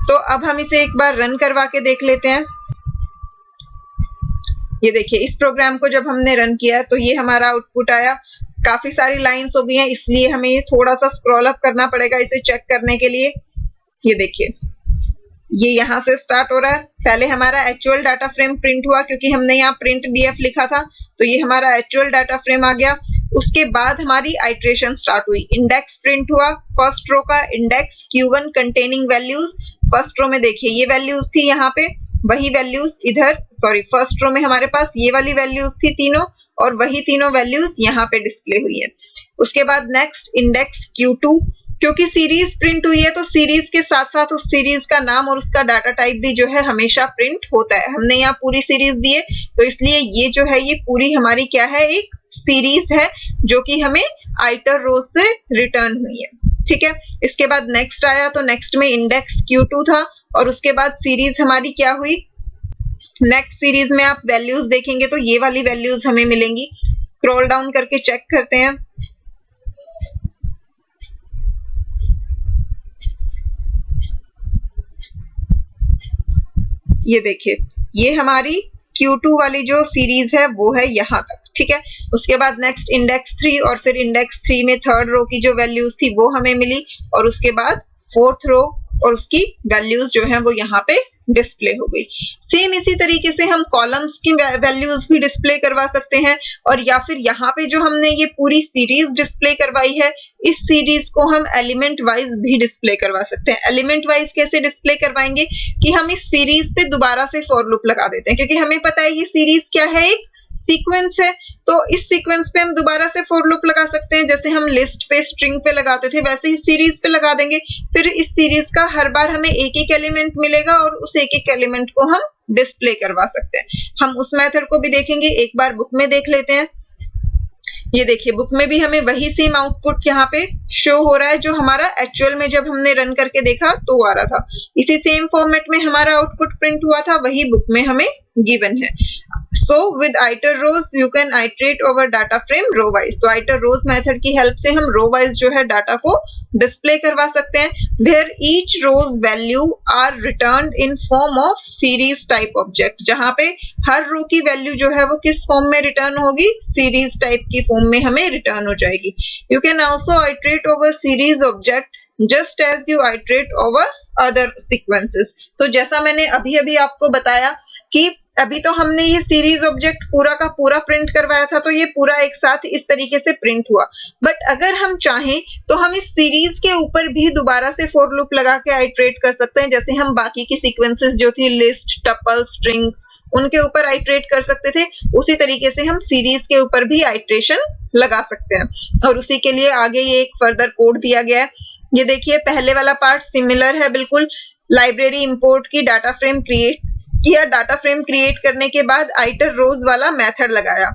Speaker 1: तो अब हम इसे एक बार रन करवा के देख लेते हैं। ये देखिए, इस प्रोग्राम को जब हमने रन किया तो ये हमारा आउटपुट आया। काफी सारी लाइंस हो गई हैं, इसलिए हमें ये थोड़ा सा स्क्रॉल अप करना पड़ेगा इसे चेक करने के लिए। ये देखिए, ये यहाँ से स्टार्ट हो रहा है। पहले हमारा एक्चुअल डाटा फ्रेम प्रिंट हुआ क्योंकि हमने यहाँ प्रिंट डीएफ लिखा था, तो ये हमारा एक्चुअल डाटा फ्रेम आ गया। उसके बाद हमारी आइट्रेशन स्टार्ट हुई, इंडेक्स प्रिंट हुआ, फर्स्ट रो का index Q1 containing values. First row में देखिए ये वैल्यूज थी, यहाँ पे वही वैल्यूज इधर, सॉरी फर्स्ट रो में हमारे पास ये वाली वैल्यूज थी तीनों, और वही तीनों वैल्यूज यहाँ पे डिस्प्ले हुई है। उसके बाद नेक्स्ट इंडेक्स Q2, क्योंकि सीरीज प्रिंट हुई है तो सीरीज के साथ साथ उस सीरीज का नाम और उसका डाटा टाइप भी जो है हमेशा प्रिंट होता है। हमने यहाँ पूरी सीरीज दी है तो इसलिए ये जो है ये पूरी हमारी क्या है, एक सीरीज है जो कि हमें आइटर रोज से रिटर्न हुई है। ठीक है, इसके बाद नेक्स्ट आया तो नेक्स्ट में इंडेक्स Q2 था और उसके बाद सीरीज हमारी क्या हुई, नेक्स्ट सीरीज में आप वैल्यूज देखेंगे तो ये वाली वैल्यूज हमें मिलेंगी। स्क्रॉल डाउन करके चेक करते हैं। ये देखिए, ये हमारी Q2 वाली जो सीरीज है वो है यहाँ तक। ठीक है, उसके बाद नेक्स्ट इंडेक्स 3 और फिर इंडेक्स 3 में थर्ड रो की जो वैल्यूज थी वो हमें मिली और उसके बाद फोर्थ रो और उसकी वैल्यूज जो है वो यहाँ पे डिस्प्ले हो गई। सेम इसी तरीके से हम कॉलम्स की वैल्यूज भी डिस्प्ले करवा सकते हैं और या फिर यहाँ पे जो हमने ये पूरी सीरीज डिस्प्ले करवाई है इस सीरीज को हम एलिमेंट वाइज भी डिस्प्ले करवा सकते हैं। एलिमेंट वाइज कैसे डिस्प्ले करवाएंगे कि हम इस सीरीज पे दोबारा से फॉर लूप लगा देते हैं, क्योंकि हमें पता है ये सीरीज क्या है, एक सीक्वेंस है, तो इस सीक्वेंस पे हम दोबारा से फॉर लूप लगा सकते हैं। जैसे हम लिस्ट पे स्ट्रिंग पे लगाते थे वैसे ही सीरीज पे लगा देंगे। फिर इस सीरीज का हर बार हमें एक एक एलिमेंट मिलेगा और उस एक एक एलिमेंट को हम डिस्प्ले करवा सकते हैं। हम उस मेथड को भी देखेंगे, एक बार बुक में देख लेते हैं। ये देखिए, बुक में भी हमें वही सेम आउटपुट यहाँ पे शो हो रहा है जो हमारा एक्चुअल में जब हमने रन करके देखा तो आ रहा था। इसी सेम फॉर्मेट में हमारा आउटपुट प्रिंट हुआ था, वही बुक में हमें गिवन है। So with iter rows you can iterate over data frame row wise। तो iter rows मेथड की हेल्प से हम रो वाइज जो है डाटा को डिस्प्ले करवा सकते हैं। Where each rows value are returned in form of series type object। जहाँ पे हर रो की वैल्यू जो है वो किस फॉर्म में रिटर्न होगी, सीरीज टाइप की फॉर्म में हमें रिटर्न हो जाएगी। You can also iterate over series object just as you iterate over other sequences। तो जैसा मैंने अभी अभी आपको बताया कि अभी तो हमने ये सीरीज ऑब्जेक्ट पूरा का पूरा प्रिंट करवाया था तो ये पूरा एक साथ इस तरीके से प्रिंट हुआ। बट अगर हम चाहें तो हम इस सीरीज के ऊपर भी दोबारा से फॉर लूप लगा के आइटरेट कर सकते हैं। जैसे हम बाकी की सीक्वेंसेस जो थी लिस्ट, टपल, स्ट्रिंग, उनके ऊपर आइटरेट कर सकते थे, उसी तरीके से हम सीरीज के ऊपर भी आइटरेशन लगा सकते हैं। और उसी के लिए आगे ये एक फर्दर कोड दिया गया है। ये देखिए, पहले वाला पार्ट सिमिलर है बिल्कुल। लाइब्रेरी इंपोर्ट की, डाटा फ्रेम क्रिएट किया, डाटा फ्रेम क्रिएट करने के बाद आइटर रोज वाला मेथड लगाया।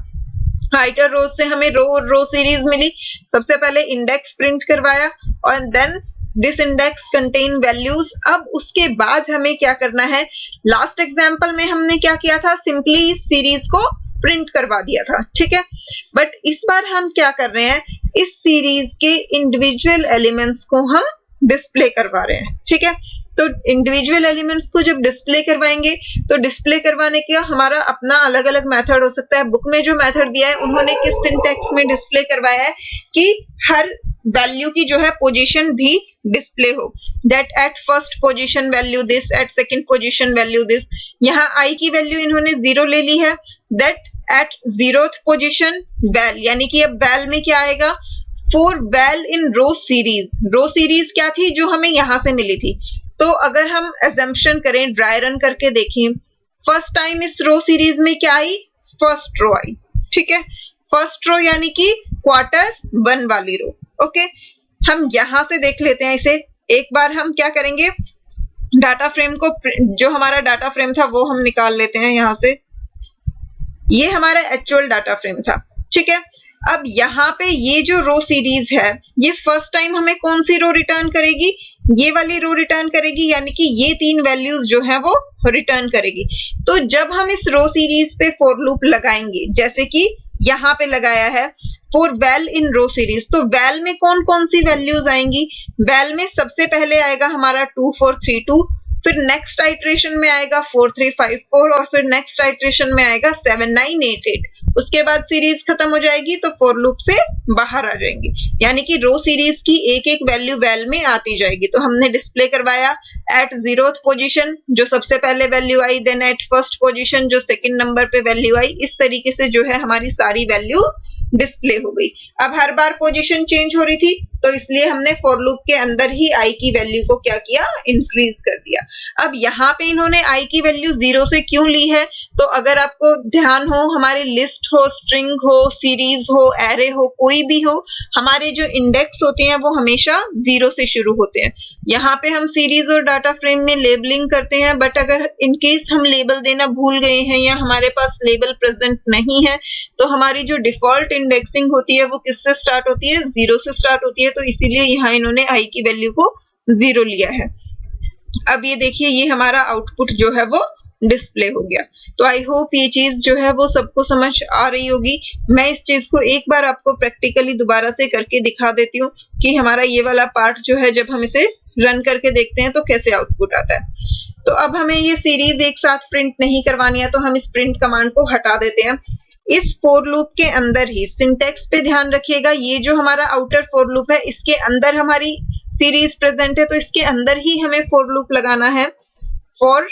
Speaker 1: आइटर रोज से हमें रो सीरीज मिली। सबसे पहले इंडेक्स प्रिंट करवाया और then this index contain values. अब उसके बाद हमें क्या करना है, लास्ट एग्जांपल में हमने क्या किया था, सिंपली इस सीरीज को प्रिंट करवा दिया था। ठीक है, बट इस बार हम क्या कर रहे हैं, इस सीरीज के इंडिविजुअल एलिमेंट्स को हम डिस्प्ले करवा रहे हैं। ठीक है, तो इंडिविजुअल एलिमेंट्स को जब डिस्प्ले करवाएंगे तो डिस्प्ले करवाने का हमारा अपना अलग अलग मेथड हो सकता है। बुक में जो मेथड दिया है उन्होंने किस सिंटैक्स में डिस्प्ले करवाया है कि हर वैल्यू की जो है पोजीशन भी डिस्प्ले हो। That at first position value this, at second position value this. यहाँ आई की वैल्यू इन्होंने 0 ले ली है। That at 0th position well, यानी कि अब वैल में क्या आएगा, for val in row series. Row series क्या थी, जो हमें यहाँ से मिली थी। तो अगर हम एजम्पशन करें, ड्राई रन करके देखें, फर्स्ट टाइम इस रो सीरीज में क्या आई, फर्स्ट रो आई। ठीक है, फर्स्ट रो यानी कि Q1 वाली रो। ओके, हम यहां से देख लेते हैं इसे। एक बार हम क्या करेंगे, डाटा फ्रेम को, जो हमारा डाटा फ्रेम था वो हम निकाल लेते हैं यहां से। ये हमारा एक्चुअल डाटा फ्रेम था। ठीक है, अब यहाँ पे ये जो रो सीरीज है ये फर्स्ट टाइम हमें कौन सी रो रिटर्न करेगी, ये वाली रो रिटर्न करेगी, यानी कि ये 3 वैल्यूज जो है वो रिटर्न करेगी। तो जब हम इस रो सीरीज पे फॉर लूप लगाएंगे, जैसे कि यहाँ पे लगाया है for val in row series, तो वैल में कौन कौन सी वैल्यूज आएंगी, वैल में सबसे पहले आएगा हमारा 2432, फिर नेक्स्ट आइट्रेशन में आएगा 4354 और फिर नेक्स्ट आइट्रेशन में आएगा 7988। उसके बाद सीरीज खत्म हो जाएगी तो फॉर लूप से बाहर आ जाएंगी, यानी कि रो सीरीज की एक एक वैल्यू वैल में आती जाएगी। तो हमने डिस्प्ले करवाया एट 0th पोजीशन जो सबसे पहले वैल्यू आई, देन एट फर्स्ट पोजीशन जो सेकंड नंबर पे वैल्यू आई। इस तरीके से जो है हमारी सारी वैल्यूज डिस्प्ले हो गई। अब हर बार पोजीशन चेंज हो रही थी तो इसलिए हमने फॉर लूप के अंदर ही i की वैल्यू को क्या किया, इंक्रीज कर दिया। अब यहाँ पे इन्होंने i की वैल्यू 0 से क्यों ली है, तो अगर आपको ध्यान हो, हमारी लिस्ट हो, स्ट्रिंग हो, सीरीज हो, एरे हो, कोई भी हो, हमारे जो इंडेक्स होते हैं वो हमेशा 0 से शुरू होते हैं। यहाँ पे हम सीरीज और डाटा फ्रेम में लेबलिंग करते हैं, बट अगर इनकेस हम लेबल देना भूल गए हैं या हमारे पास लेबल प्रेजेंट नहीं है तो हमारी जो डिफॉल्ट इंडेक्सिंग होती है वो किससे स्टार्ट होती है, 0 से स्टार्ट होती है। तो इसीलिए यहाँ इन्होंने i की वैल्यू को 0 लिया है। अब ये देखिए, ये हमारा आउटपुट जो है वो डिस्प्ले हो गया। तो आई होप ये चीज जो है वो सबको समझ आ रही होगी। मैं इस चीज को एक बार आपको प्रैक्टिकली दोबारा से करके दिखा देती हूँ कि हमारा ये वाला पार्ट जो है जब हम इसे रन करके देखते हैं तो कैसे आउटपुट आता है। तो अब हमें ये सीरीज एक साथ प्रिंट नहीं करवानी है तो हम इस प्रिंट कमांड को हटा देते हैं। इस फॉर लूप के अंदर ही सिंटेक्स पे ध्यान रखिएगा, ये जो हमारा आउटर फॉर लूप है इसके अंदर हमारी सीरीज प्रेजेंट है तो इसके अंदर ही हमें फॉर लूप लगाना है। फॉर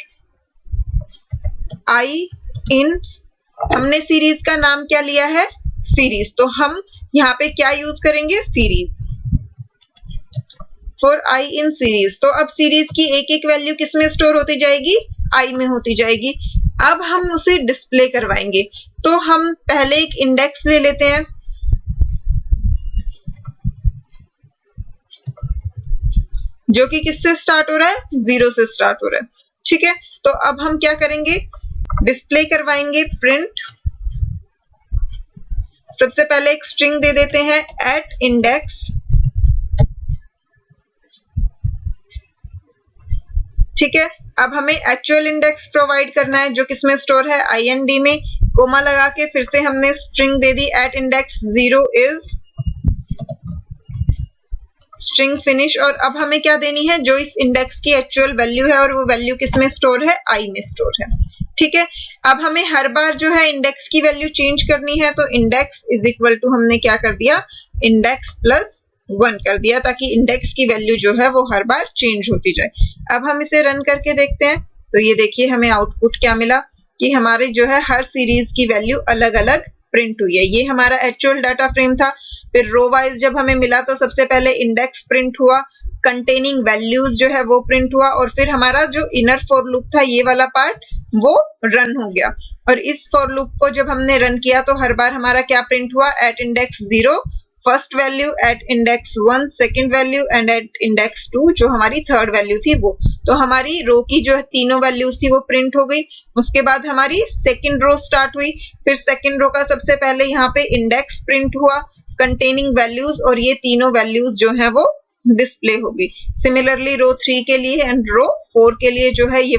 Speaker 1: i इन, हमने सीरीज का नाम क्या लिया है, सीरीज, तो हम यहाँ पे क्या यूज करेंगे, series. For i in series, तो अब सीरीज की एक एक वैल्यू किस में स्टोर होती जाएगी, i में होती जाएगी। अब हम उसे डिस्प्ले करवाएंगे तो हम पहले एक इंडेक्स ले लेते हैं जो कि किससे स्टार्ट हो रहा है, 0 से स्टार्ट हो रहा है। ठीक है, तो अब हम क्या करेंगे, डिस्प्ले करवाएंगे प्रिंट। सबसे पहले एक स्ट्रिंग दे देते हैं एट इंडेक्स, ठीक है। अब हमें एक्चुअल इंडेक्स प्रोवाइड करना है जो किसमें स्टोर है, IND में, कोमा लगा के फिर से हमने स्ट्रिंग दे दी at index 0 is string finish. और अब हमें क्या देनी है, जो इस इंडेक्स की एक्चुअल वैल्यू है और वो वैल्यू किसमें स्टोर है, i में स्टोर है। ठीक है, अब हमें हर बार जो है इंडेक्स की वैल्यू चेंज करनी है तो इंडेक्स इज इक्वल टू हमने क्या कर दिया, इंडेक्स प्लस 1 कर दिया ताकि इंडेक्स की वैल्यू जो है वो हर बार चेंज होती जाए। अब हम इसे रन करके देखते हैं तो ये देखिए हमें आउटपुट क्या मिला कि हमारे जो है हर सीरीज की वैल्यू अलग अलग प्रिंट हुई है। ये हमारा एक्चुअल डाटा फ्रेम था। फिर रो वाइज जब हमें मिला तो सबसे पहले इंडेक्स प्रिंट हुआ, कंटेनिंग वैल्यूज जो है वो प्रिंट हुआ और फिर हमारा जो इनर फॉर लूप था ये वाला पार्ट वो रन हो गया। और इस फॉर लूप को जब हमने रन किया तो हर बार हमारा क्या प्रिंट हुआ, at index 0 first value, at index 1 second value and at index 2 जो हमारी थर्ड वैल्यू थी वो। तो हमारी रो की जो तीनों वैल्यूज थी वो प्रिंट हो गई। उसके बाद हमारी सेकंड रो स्टार्ट हुई, फिर सेकंड रो का सबसे पहले यहाँ पे इंडेक्स प्रिंट हुआ, कंटेनिंग वैल्यूज, और ये तीनों वैल्यूज जो है वो डिस्प्ले होगी। सिमिलरली रो 3 के लिए एंड रो 4 के लिए जो है ये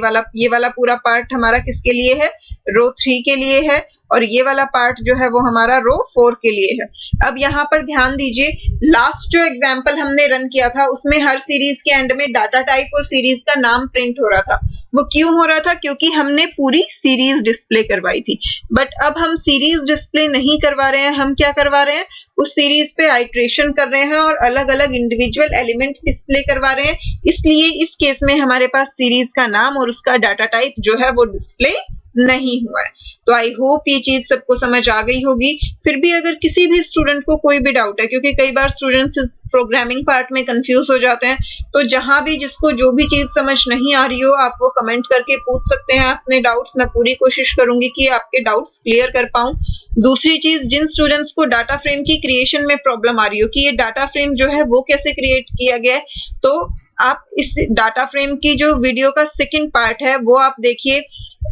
Speaker 1: वाला पूरा पार्ट हमारा किसके लिए है, रो 3 के लिए है और ये वाला पार्ट जो है वो हमारा रो 4 के लिए है। अब यहाँ पर ध्यान दीजिए, लास्ट जो एग्जांपल हमने रन किया था उसमें हर सीरीज के एंड में डाटा टाइप और सीरीज का नाम प्रिंट हो रहा था। वो क्यों हो रहा था, क्योंकि हमने पूरी सीरीज डिस्प्ले करवाई थी। बट अब हम सीरीज डिस्प्ले नहीं करवा रहे हैं, हम क्या करवा रहे हैं, उस सीरीज पे आइट्रेशन कर रहे हैं और अलग अलग इंडिविजुअल एलिमेंट डिस्प्ले करवा रहे हैं। इसलिए इस केस में हमारे पास सीरीज का नाम और उसका डाटा टाइप जो है वो डिस्प्ले नहीं हुआ है। तो आई होप ये चीज सबको समझ आ गई होगी। फिर भी अगर किसी भी स्टूडेंट को कोई भी डाउट है, क्योंकि कई बार स्टूडेंट्स प्रोग्रामिंग पार्ट में कंफ्यूज हो जाते हैं, तो जहां भी जिसको जो भी चीज समझ नहीं आ रही हो आप वो कमेंट करके पूछ सकते हैं अपने डाउट्स। मैं पूरी कोशिश करूंगी कि आपके डाउट्स क्लियर कर पाऊं। दूसरी चीज, जिन स्टूडेंट्स को डाटा फ्रेम की क्रिएशन में प्रॉब्लम आ रही हो कि ये डाटा फ्रेम जो है वो कैसे क्रिएट किया गया है, तो आप इस डाटा फ्रेम की जो वीडियो का सेकंड पार्ट है वो आप देखिए।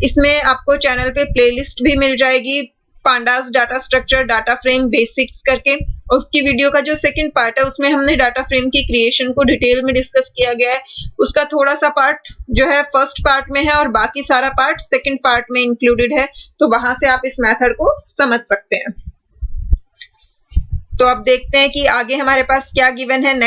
Speaker 1: इसमें आपको चैनल पे प्लेलिस्ट भी मिल जाएगी, pandas data structure data frame basics करके। उसकी वीडियो का जो सेकंड पार्ट है उसमें हमने डाटा फ्रेम की क्रिएशन को डिटेल में डिस्कस किया गया है। उसका थोड़ा सा पार्ट जो है फर्स्ट पार्ट में है और बाकी सारा पार्ट सेकंड पार्ट में इंक्लूडेड है, तो वहां से आप इस मेथड को समझ सकते हैं। तो अब देखते हैं कि आगे हमारे पास क्या गिवन है।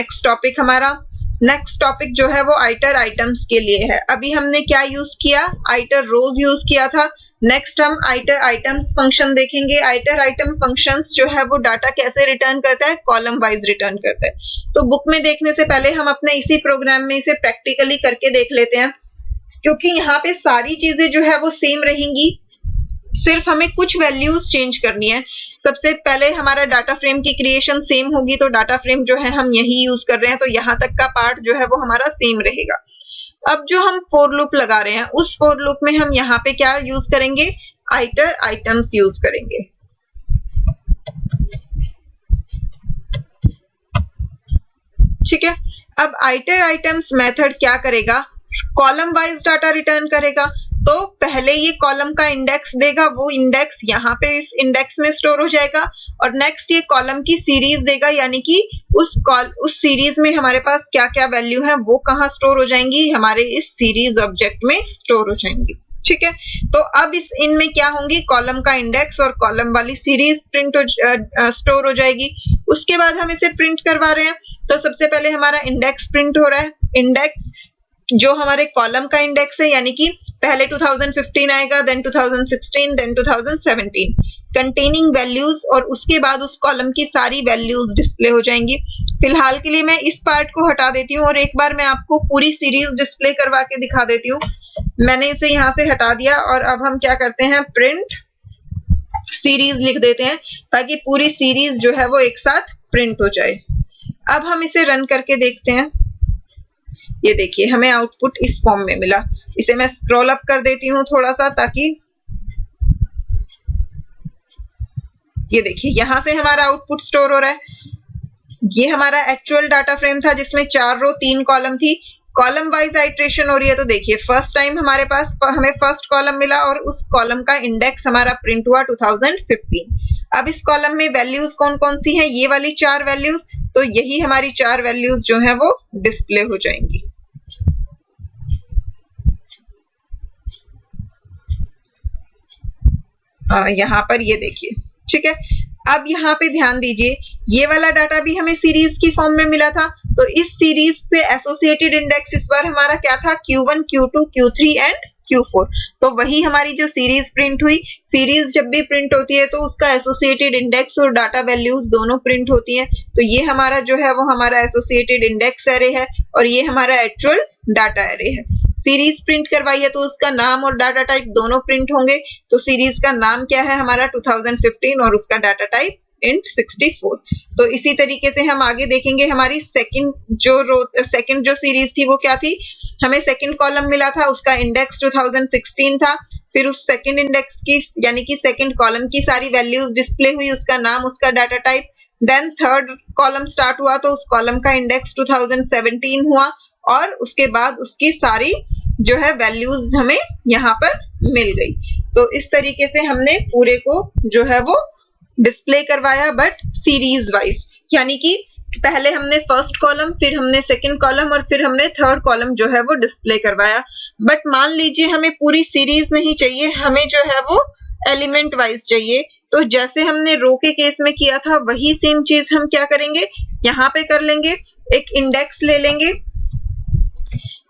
Speaker 1: नेक्स्ट टॉपिक जो है वो आइटर आइटम्स के लिए है। अभी हमने क्या यूज किया, आइटर रोज यूज किया था। नेक्स्ट हम आइटर आइटम्स फंक्शन देखेंगे। आइटर आइटम फंक्शंस जो है वो डाटा कैसे रिटर्न करता है, कॉलम वाइज रिटर्न करता है। तो बुक में देखने से पहले हम अपने इसी प्रोग्राम में इसे प्रैक्टिकली करके देख लेते हैं, क्योंकि यहाँ पे सारी चीजें जो है वो सेम रहेंगी, सिर्फ हमें कुछ वैल्यूज चेंज करनी है। सबसे पहले हमारा डाटा फ्रेम की क्रिएशन सेम होगी, तो डाटा फ्रेम जो है हम यही यूज कर रहे हैं, तो यहाँ तक का पार्ट जो है वो हमारा सेम रहेगा। अब जो हम फॉर लूप लगा रहे हैं उस फॉर लूप में हम यहाँ पे क्या यूज करेंगे, आइटर आइटम्स यूज करेंगे। ठीक है, अब आइटर आइटम्स मेथड क्या करेगा, कॉलम वाइज डाटा रिटर्न करेगा। तो पहले ये कॉलम का इंडेक्स देगा, वो इंडेक्स यहाँ पे इस इंडेक्स में स्टोर हो जाएगा, और नेक्स्ट ये कॉलम की सीरीज देगा, यानी कि उस सीरीज में हमारे पास क्या क्या वैल्यू है वो कहाँ स्टोर हो जाएंगी, हमारे इस सीरीज ऑब्जेक्ट में स्टोर हो जाएंगी। ठीक है, तो अब इस इनमें क्या होंगी, कॉलम का इंडेक्स और कॉलम वाली सीरीज स्टोर हो जाएगी। उसके बाद हम इसे प्रिंट करवा रहे हैं, तो सबसे पहले हमारा इंडेक्स प्रिंट हो रहा है। इंडेक्स जो हमारे कॉलम का इंडेक्स है, यानी कि पहले 2015 आएगा, देन 2016, देन 2017 कंटेनिंग वैल्यूज, और उसके बाद उस कॉलम की सारी वैल्यूज डिस्प्ले हो जाएंगी। फिलहाल के लिए मैं इस पार्ट को हटा देती हूँ और एक बार मैं आपको पूरी सीरीज डिस्प्ले करवा के दिखा देती हूँ। मैंने इसे यहाँ से हटा दिया और अब हम क्या करते हैं, प्रिंट सीरीज लिख देते हैं ताकि पूरी सीरीज जो है वो एक साथ प्रिंट हो जाए। अब हम इसे रन करके देखते हैं। ये देखिए हमें आउटपुट इस फॉर्म में मिला। इसे मैं स्क्रॉल अप कर देती हूँ थोड़ा सा, ताकि ये देखिए यहां से हमारा आउटपुट स्टोर हो रहा है। ये हमारा एक्चुअल डाटा फ्रेम था जिसमें 4 रो 3 कॉलम थी। कॉलम वाइज आइट्रेशन हो रही है, तो देखिए फर्स्ट टाइम हमारे पास हमें फर्स्ट कॉलम मिला और उस कॉलम का इंडेक्स हमारा प्रिंट हुआ 2015। अब इस कॉलम में वैल्यूज कौन कौन सी हैं, ये वाली 4 वैल्यूज, तो यही हमारी 4 वैल्यूज जो है वो डिस्प्ले हो जाएंगी। यहाँ पर ये देखिए, ठीक है। अब यहाँ पे ध्यान दीजिए, ये वाला डाटा भी हमें सीरीज की फॉर्म में मिला था, तो इस सीरीज से एसोसिएटेड इंडेक्स इस बार हमारा क्या था, Q1, Q2, Q3 and Q4। तो वही हमारी जो सीरीज प्रिंट हुई, सीरीज जब भी प्रिंट होती है तो उसका एसोसिएटेड इंडेक्स और डाटा वैल्यूज दोनों प्रिंट होती हैं। तो ये हमारा जो है वो हमारा एसोसिएटेड इंडेक्स एरे है और ये हमारा एक्चुअल डाटा एरे है। सीरीज प्रिंट करवाई है तो उसका नाम और डाटा टाइप दोनों प्रिंट होंगे। तो सीरीज का नाम क्या है हमारा 2015 और उसका डाटा टाइप int 64। तो इसी तरीके से हम आगे देखेंगे। हमारी सेकंड जो सीरीज थी वो क्या थी, हमें सेकंड कॉलम मिला था, उसका इंडेक्स 2016 था। फिर उस सेकंड इंडेक्स की यानी कि सेकंड कॉलम की सारी वैल्यूज डिस्प्ले हुई, उसका नाम, उसका data type. Then third column start हुआ तो उस कॉलम का इंडेक्स 2017 हुआ और उसके बाद उसकी सारी जो है वैल्यूज हमें यहाँ पर मिल गई। तो इस तरीके से हमने पूरे को जो है वो डिस्प्ले करवाया, बट सीरीज वाइज, यानी कि पहले हमने फर्स्ट कॉलम, फिर हमने सेकंड कॉलम और फिर हमने थर्ड कॉलम जो है वो डिस्प्ले करवाया। बट मान लीजिए हमें पूरी सीरीज नहीं चाहिए, हमें जो है वो एलिमेंट वाइज चाहिए। तो जैसे हमने रो के केस में किया था वही सेम चीज हम क्या करेंगे, यहाँ पे कर लेंगे। एक इंडेक्स ले लेंगे,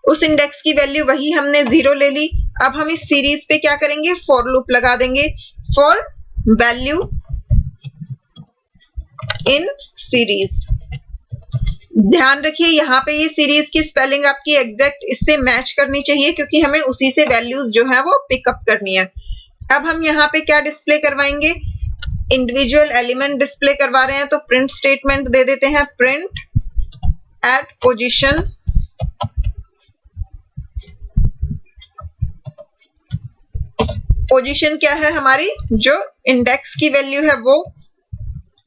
Speaker 1: उस इंडेक्स की वैल्यू वही हमने 0 ले ली। अब हम इस सीरीज पे क्या करेंगे, फॉर लूप लगा देंगे, फॉर वैल्यू इन सीरीज। ध्यान रखिए यहाँ पे ये सीरीज की स्पेलिंग आपकी एग्जैक्ट इससे मैच करनी चाहिए, क्योंकि हमें उसी से वैल्यूज जो है वो पिकअप करनी है। अब हम यहाँ पे क्या डिस्प्ले करवाएंगे, इंडिविजुअल एलिमेंट डिस्प्ले करवा रहे हैं, तो प्रिंट स्टेटमेंट दे देते हैं, प्रिंट एट पोजीशन पोजीशन क्या है हमारी, जो इंडेक्स की वैल्यू है वो।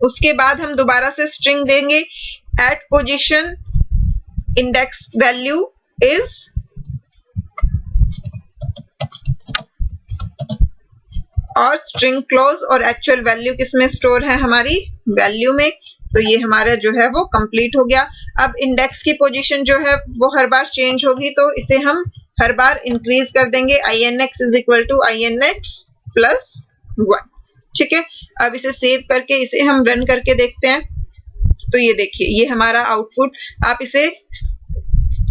Speaker 1: उसके बाद हम दोबारा से स्ट्रिंग देंगे, at position index value is, और स्ट्रिंग क्लोज, और एक्चुअल वैल्यू किसमें स्टोर है, हमारी वैल्यू में। तो ये हमारा जो है वो कंप्लीट हो गया। अब इंडेक्स की पोजीशन जो है वो हर बार चेंज होगी, तो इसे हम हर बार इंक्रीज कर देंगे, INX is equal to INX plus 1। ठीक है, अब इसे सेव करके इसे हम रन करके देखते हैं। तो ये देखिए ये हमारा आउटपुट, आप इसे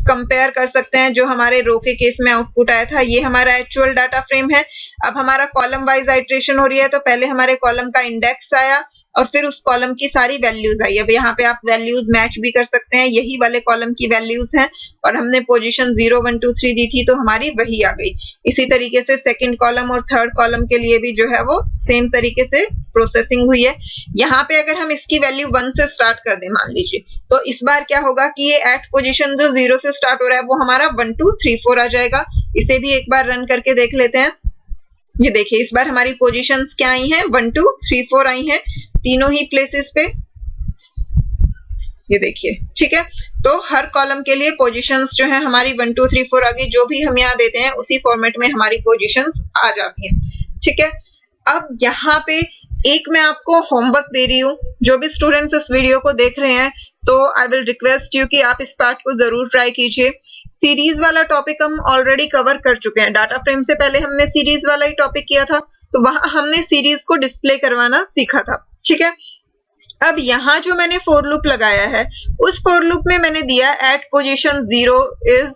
Speaker 1: कंपेयर कर सकते हैं जो हमारे रो के केस में आउटपुट आया था। ये हमारा एक्चुअल डाटा फ्रेम है। अब हमारा कॉलम वाइज आइट्रेशन हो रही है, तो पहले हमारे कॉलम का इंडेक्स आया और फिर उस कॉलम की सारी वैल्यूज आई। अब यहाँ पे आप वैल्यूज मैच भी कर सकते हैं, यही वाले कॉलम की वैल्यूज हैं और हमने पोजीशन 0 1 2 3 दी थी तो हमारी वही आ गई। इसी तरीके से सेकंड कॉलम और थर्ड कॉलम के लिए भी जो है वो सेम तरीके से प्रोसेसिंग हुई है। यहाँ पे अगर हम इसकी वैल्यू 1 से स्टार्ट कर दें मान लीजिए, तो इस बार क्या होगा कि ये एट पोजीशन जो 0 से स्टार्ट हो रहा है वो हमारा 1 2 3 4 आ जाएगा। इसे भी एक बार रन करके देख लेते हैं। ये देखिए इस बार हमारी पोजीशंस क्या आई हैं, 1 2 3 4 आई हैं तीनों ही प्लेसेस पे। ये देखिए, ठीक है। तो हर कॉलम के लिए पोजीशंस जो है हमारी 1 2 3 4 आ गई। जो भी हम यहाँ देते हैं उसी फॉर्मेट में हमारी पोजीशंस आ जाती हैं, ठीक है। अब यहाँ पे एक मैं आपको होमवर्क दे रही हूँ, जो भी स्टूडेंट्स इस वीडियो को देख रहे हैं तो आई विल रिक्वेस्ट यू कि आप इस पार्ट को जरूर ट्राई कीजिए। सीरीज वाला टॉपिक हम ऑलरेडी कवर कर चुके हैं। डाटा फ्रेम से पहले हमने सीरीज वाला ही टॉपिक किया था, तो वहां हमने सीरीज को डिस्प्ले करवाना सीखा था, ठीक है। अब यहाँ जो मैंने फॉर लूप लगाया है, उस फॉर लूप में मैंने दिया at position 0 is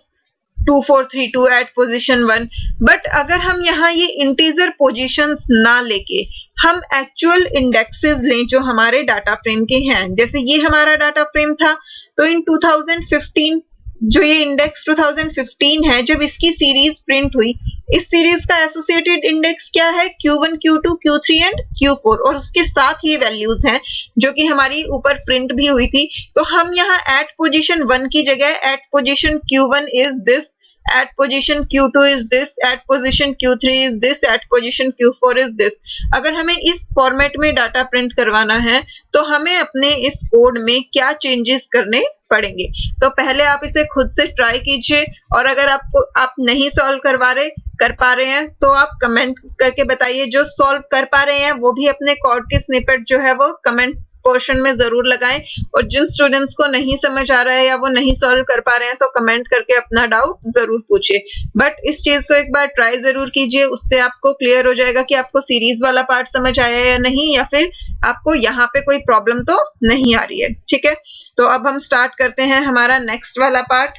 Speaker 1: 2 4 3 2 at position 1। But अगर हम यहाँ ये इंटीजर पोजीशंस ना लेके हम एक्चुअल इंडेक्सेस लें जो हमारे डाटा फ्रेम के हैं, जैसे ये हमारा डाटा फ्रेम था, तो इन 2015 जो ये इंडेक्स 2015 है, जब इसकी सीरीज प्रिंट हुई, इस सीरीज का एसोसिएटेड इंडेक्स क्या है, Q1 Q2 Q3 and Q4 और उसके साथ ये वैल्यूज हैं जो कि हमारी ऊपर प्रिंट भी हुई थी। तो हम यहाँ एट पोजीशन 1 की जगह at position Q1 is this, at position Q2 is this, at position Q3 is this, at position Q4 is this। अगर हमें इस फॉर्मेट में डाटा प्रिंट करवाना है तो हमें अपने इस कोड में क्या चेंजेस करने पड़ेंगे। तो पहले आप इसे खुद से ट्राई कीजिए और अगर आप नहीं सॉल्व कर पा रहे हैं तो आप कमेंट करके बताइए। जो सॉल्व कर पा रहे हैं वो भी अपने कोड के स्निपेट जो है वो कमेंट पोर्शन में जरूर लगाएं, और जिन स्टूडेंट्स को नहीं समझ आ रहा है या वो नहीं सॉल्व कर पा रहे हैं तो कमेंट करके अपना डाउट जरूर पूछिए। बट इस चीज को एक बार ट्राई जरूर कीजिए, उससे आपको क्लियर हो जाएगा कि आपको सीरीज वाला पार्ट समझ आया या नहीं, या फिर आपको यहाँ पे कोई प्रॉब्लम तो नहीं आ रही है, ठीक है। तो अब हम स्टार्ट करते हैं हमारा नेक्स्ट वाला पार्ट।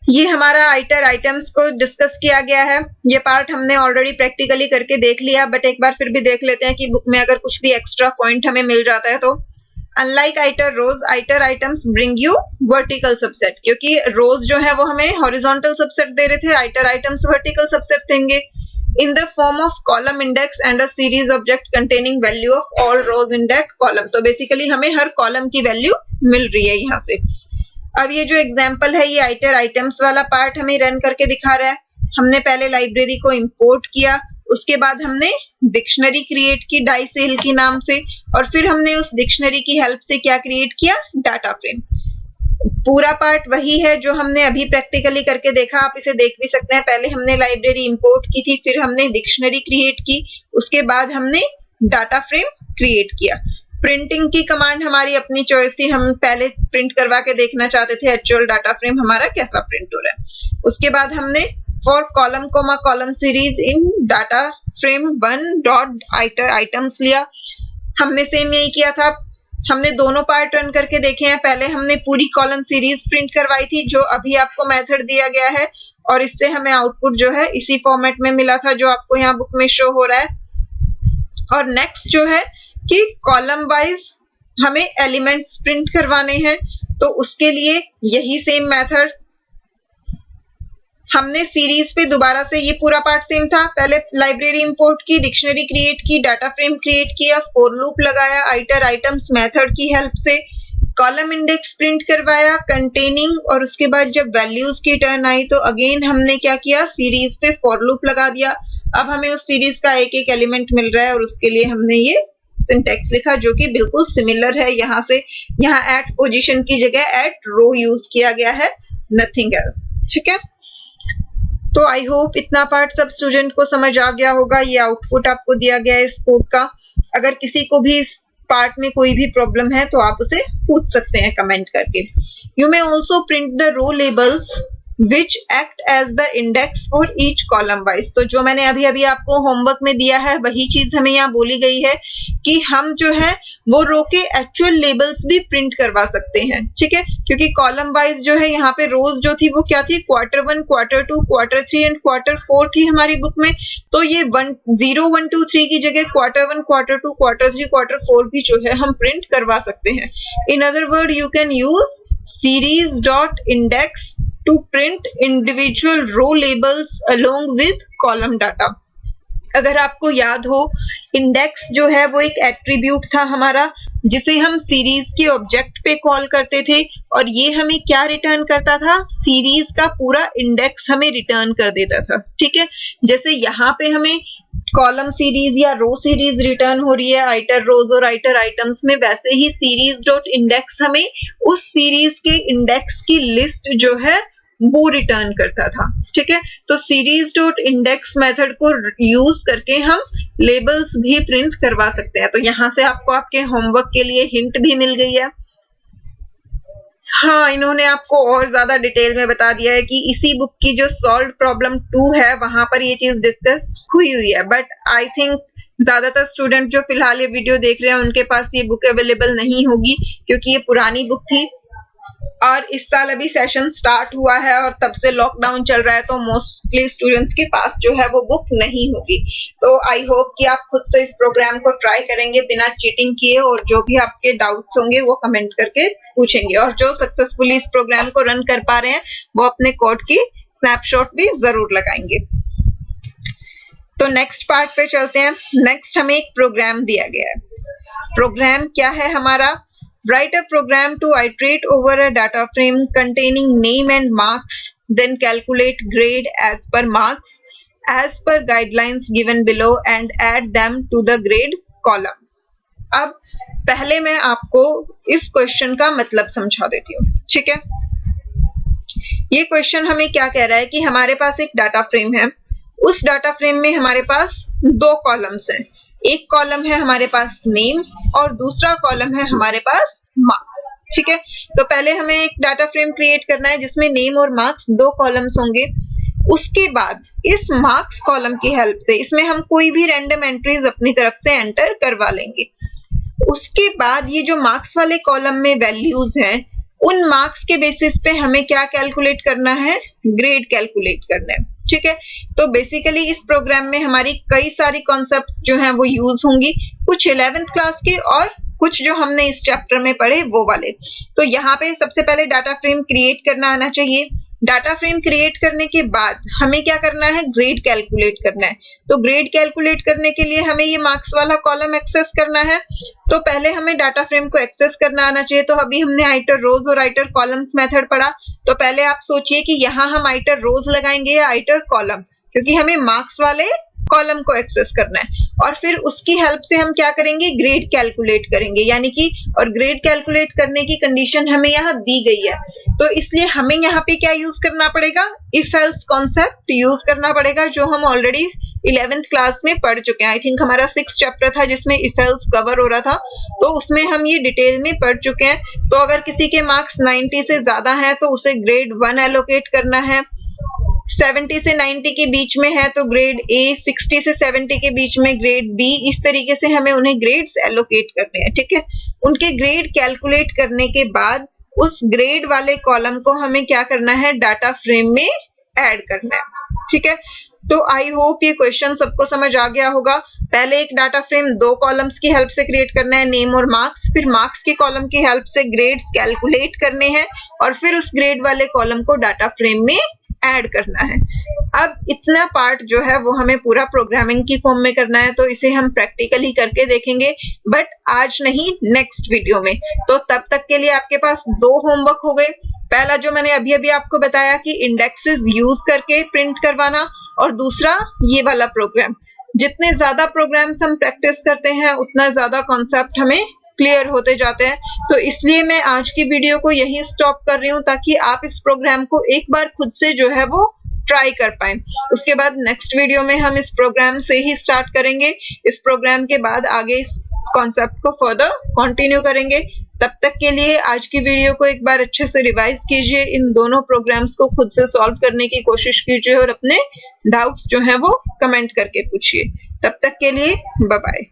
Speaker 1: ये हमारा आइटर आइटम्स को डिस्कस किया गया है। ये पार्ट हमने ऑलरेडी प्रैक्टिकली करके देख लिया, बट एक बार फिर भी देख लेते हैं कि बुक में अगर कुछ भी एक्स्ट्रा पॉइंट हमें मिल जाता है तो। Unlike iter rows, iter items bring you vertical subset, क्योंकि रोज जो है वो हमें हॉरिजॉन्टल सबसेट दे रहे थे, आइटर आइटम्स वर्टिकल सबसेट देंगे। In the form of column index and a series object containing value of all rows in that column. तो बेसिकली हमें हर कॉलम की वैल्यू मिल रही है यहाँ से। अब ये जो एग्जाम्पल है, ये आइटर आइटम्स वाला पार्ट हमें रन करके दिखा रहा है। हमने पहले लाइब्रेरी को इंपोर्ट किया, उसके बाद हमने डिक्शनरी क्रिएट की डाइसेल के नाम से, और फिर हमने उस डिक्शनरी की हेल्प से क्या क्रिएट किया, डाटा फ्रेम। पूरा पार्ट वही है जो हमने अभी प्रैक्टिकली करके देखा, आप इसे देख भी सकते हैं। पहले हमने लाइब्रेरी इंपोर्ट की थी, फिर हमने डिक्शनरी क्रिएट की, उसके बाद हमने डाटा फ्रेम क्रिएट किया। प्रिंटिंग की कमांड हमारी अपनी चॉइस थी, हम पहले प्रिंट करवा के देखना चाहते थे एक्चुअल डाटा फ्रेम हमारा कैसा प्रिंट हो रहा है। उसके बाद हमने for column comma column series in data frame 1 dot iter items लिया। हमने सेम यही किया था, हमने दोनों पार्ट रन करके देखे हैं। पहले हमने पूरी कॉलम सीरीज प्रिंट करवाई थी, जो अभी आपको मेथड दिया गया है, और इससे हमें आउटपुट जो है इसी फॉर्मेट में मिला था जो आपको यहाँ बुक में शो हो रहा है। और नेक्स्ट जो है कि कॉलम वाइज हमें एलिमेंट्स प्रिंट करवाने हैं, तो उसके लिए यही सेम मेथड हमने सीरीज पे दोबारा से, ये पूरा पार्ट सेम था। पहले लाइब्रेरी इंपोर्ट की, डिक्शनरी क्रिएट की, डाटा फ्रेम क्रिएट किया, फॉर लूप लगाया, आइटर आइटम्स मेथड की हेल्प से कॉलम इंडेक्स प्रिंट करवाया कंटेनिंग, और उसके बाद जब वैल्यूज की टर्न आई तो अगेन हमने क्या किया, सीरीज पे फॉर लूप लगा दिया। अब हमें उस सीरीज का एक एक एलिमेंट मिल रहा है और उसके लिए हमने ये सिंटैक्स लिखा जो कि बिल्कुल सिमिलर है। यहाँ से यहाँ एट पोजीशन की जगह एट रो यूज किया गया है, नथिंग एल्स, ठीक है। तो आई होप इतना पार्ट सब स्टूडेंट को समझ आ गया होगा। ये आउटपुट आपको दिया गया है इस कोड का। अगर किसी को भी इस पार्ट में कोई भी प्रॉब्लम है तो आप उसे पूछ सकते हैं कमेंट करके। You may also print the row labels which act as the index for each column wise। तो जो मैंने अभी अभी आपको होमवर्क में दिया है वही चीज हमें यहाँ बोली गई है कि हम जो है वो रो के एक्चुअल लेबल्स भी प्रिंट करवा सकते हैं, ठीक है। क्योंकि कॉलम वाइज जो है यहाँ पे रोज जो थी वो क्या थी, Q1, Q2, Q3 and Q4 थी हमारी बुक में। तो ये 0 1 2 3 की जगह Q1 Q2 Q3 Q4 भी जो है हम प्रिंट करवा सकते हैं। In other word you can use series dot index to print individual row labels along with column data। अगर आपको याद हो, इंडेक्स जो है वो एक एट्रीब्यूट था हमारा जिसे हम सीरीज के ऑब्जेक्ट पे कॉल करते थे और ये हमें क्या रिटर्न करता था, सीरीज का पूरा इंडेक्स हमें रिटर्न कर देता था। ठीक है, जैसे यहाँ पे हमें कॉलम सीरीज या रो सीरीज रिटर्न हो रही है आइटर रोज और आइटर आइटम्स में, वैसे ही सीरीज डॉट इंडेक्स हमें उस सीरीज के इंडेक्स की लिस्ट जो है वो रिटर्न करता था। ठीक है, तो सीरीज डॉट इंडेक्स मेथड को यूज करके हम लेबल्स भी प्रिंट करवा सकते हैं। तो यहाँ से आपको आपके होमवर्क के लिए हिंट भी मिल गई है। हाँ, इन्होंने आपको और ज्यादा डिटेल में बता दिया है कि इसी बुक की जो सॉल्व प्रॉब्लम 2 है वहां पर ये चीज डिस्कस हुई है, बट आई थिंक ज्यादातर स्टूडेंट जो फिलहाल ये वीडियो देख रहे हैं उनके पास ये बुक अवेलेबल नहीं होगी क्योंकि ये पुरानी बुक थी और इस साल अभी सेशन स्टार्ट हुआ है और तब से लॉकडाउन चल रहा है, तो मोस्टली स्टूडेंट्स के पास जो है वो बुक नहीं होगी। तो आई होप कि आप खुद से इस प्रोग्राम को ट्राई करेंगे बिना चीटिंग किए और जो भी आपके डाउट्स होंगे वो कमेंट करके पूछेंगे, और जो सक्सेसफुली इस प्रोग्राम को रन कर पा रहे हैं वो अपने कोड की स्नैपशॉट भी जरूर लगाएंगे। तो नेक्स्ट पार्ट पे चलते हैं। नेक्स्ट हमें एक प्रोग्राम दिया गया है। प्रोग्राम क्या है हमारा? Write a program to iterate over a data frame containing name and marks, then calculate grade as per marks as per guidelines given below and add them to the grade column। अब पहले मैं आपको इस क्वेश्चन का मतलब समझा देती हूँ। ठीक है, ये क्वेश्चन हमें क्या कह रहा है कि हमारे पास एक डाटा फ्रेम है, उस डाटा फ्रेम में हमारे पास 2 कॉलम्स हैं। एक कॉलम है हमारे पास नेम और दूसरा कॉलम है हमारे पास मार्क्स। ठीक है, तो पहले हमें एक डाटा फ्रेम क्रिएट करना है जिसमें नेम और मार्क्स 2 कॉलम्स होंगे। उसके बाद इस मार्क्स कॉलम की हेल्प से इसमें हम कोई भी रैंडम एंट्रीज अपनी तरफ से एंटर करवा लेंगे। उसके बाद ये जो मार्क्स वाले कॉलम में वैल्यूज हैं उन मार्क्स के बेसिस पे हमें क्या कैलकुलेट करना है? ग्रेड कैलकुलेट करना है। ठीक है, तो बेसिकली इस प्रोग्राम में हमारी कई सारी कॉन्सेप्ट्स जो हैं वो यूज होंगी, कुछ 11th क्लास के और कुछ जो हमने इस चैप्टर में पढ़े वो वाले। तो यहाँ पे सबसे पहले डाटा फ्रेम क्रिएट करना आना चाहिए। डाटा फ्रेम क्रिएट करने के बाद हमें क्या करना है? ग्रेड कैलकुलेट करना है। तो ग्रेड कैलकुलेट करने के लिए हमें ये मार्क्स वाला कॉलम एक्सेस करना है। तो पहले हमें डाटा फ्रेम को एक्सेस करना आना चाहिए। तो अभी हमने आइटर रोज और आइटर कॉलम्स मेथड पढ़ा, तो पहले आप सोचिए कि यहाँ हम आइटर रोज लगाएंगे या आइटर कॉलम, क्योंकि हमें मार्क्स वाले कॉलम को एक्सेस करना है। और फिर उसकी हेल्प से हम क्या करेंगे? ग्रेड कैलकुलेट करेंगे, यानी कि और ग्रेड कैलकुलेट करने की कंडीशन हमें यहाँ दी गई है, तो इसलिए हमें यहाँ पे क्या यूज करना पड़ेगा? इफ एल्स कॉन्सेप्ट यूज करना पड़ेगा, जो हम ऑलरेडी 11th क्लास में पढ़ चुके हैं। आई थिंक हमारा 6th चैप्टर था जिसमें इफ एल्स कवर हो रहा था, तो उसमें हम ये डिटेल में पढ़ चुके हैं। तो अगर किसी के मार्क्स 90 से ज्यादा हैं तो उसे ग्रेड 1 एलोकेट करना है, 70 से 90 के बीच में है तो ग्रेड ए, 60 से 70 के बीच में ग्रेड बी, इस तरीके से हमें उन्हें ग्रेड्स एलोकेट करने हैं। ठीक है, उनके ग्रेड कैलकुलेट करने के बाद उस ग्रेड वाले कॉलम को हमें क्या करना है? डाटा फ्रेम में ऐड करना है। ठीक है, तो आई होप ये क्वेश्चन सबको समझ आ गया होगा। पहले एक डाटा फ्रेम 2 कॉलम्स की हेल्प से क्रिएट करना है, नेम और मार्क्स, फिर मार्क्स के कॉलम की हेल्प से ग्रेड्स कैलकुलेट करने हैं और फिर उस ग्रेड वाले कॉलम को डाटा फ्रेम में ऐड करना है। अब इतना पार्ट जो है वो हमें पूरा प्रोग्रामिंग की फॉर्म में करना है, तो इसे हम प्रैक्टिकली करके देखेंगे, बट आज नहीं, नेक्स्ट वीडियो में। तो तब तक के लिए आपके पास 2 होमवर्क हो गए। पहला जो मैंने अभी अभी आपको बताया कि इंडेक्सेस यूज करके प्रिंट करवाना, और दूसरा ये वाला प्रोग्राम। जितने ज्यादा प्रोग्राम्स हम प्रैक्टिस करते हैं उतना ज्यादा कॉन्सेप्ट हमें क्लियर होते जाते हैं। तो इसलिए मैं आज की वीडियो को यहीं स्टॉप कर रही हूँ ताकि आप इस प्रोग्राम को एक बार खुद से जो है वो ट्राई कर पाएं। उसके बाद नेक्स्ट वीडियो में हम इस प्रोग्राम से ही स्टार्ट करेंगे। इस प्रोग्राम के बाद आगे इस कॉन्सेप्ट को फर्दर कंटिन्यू करेंगे। तब तक के लिए आज की वीडियो को एक बार अच्छे से रिवाइज कीजिए, इन दोनों प्रोग्राम्स को खुद से सॉल्व करने की कोशिश कीजिए और अपने डाउट्स जो हैं वो कमेंट करके पूछिए। तब तक के लिए बाय बाय।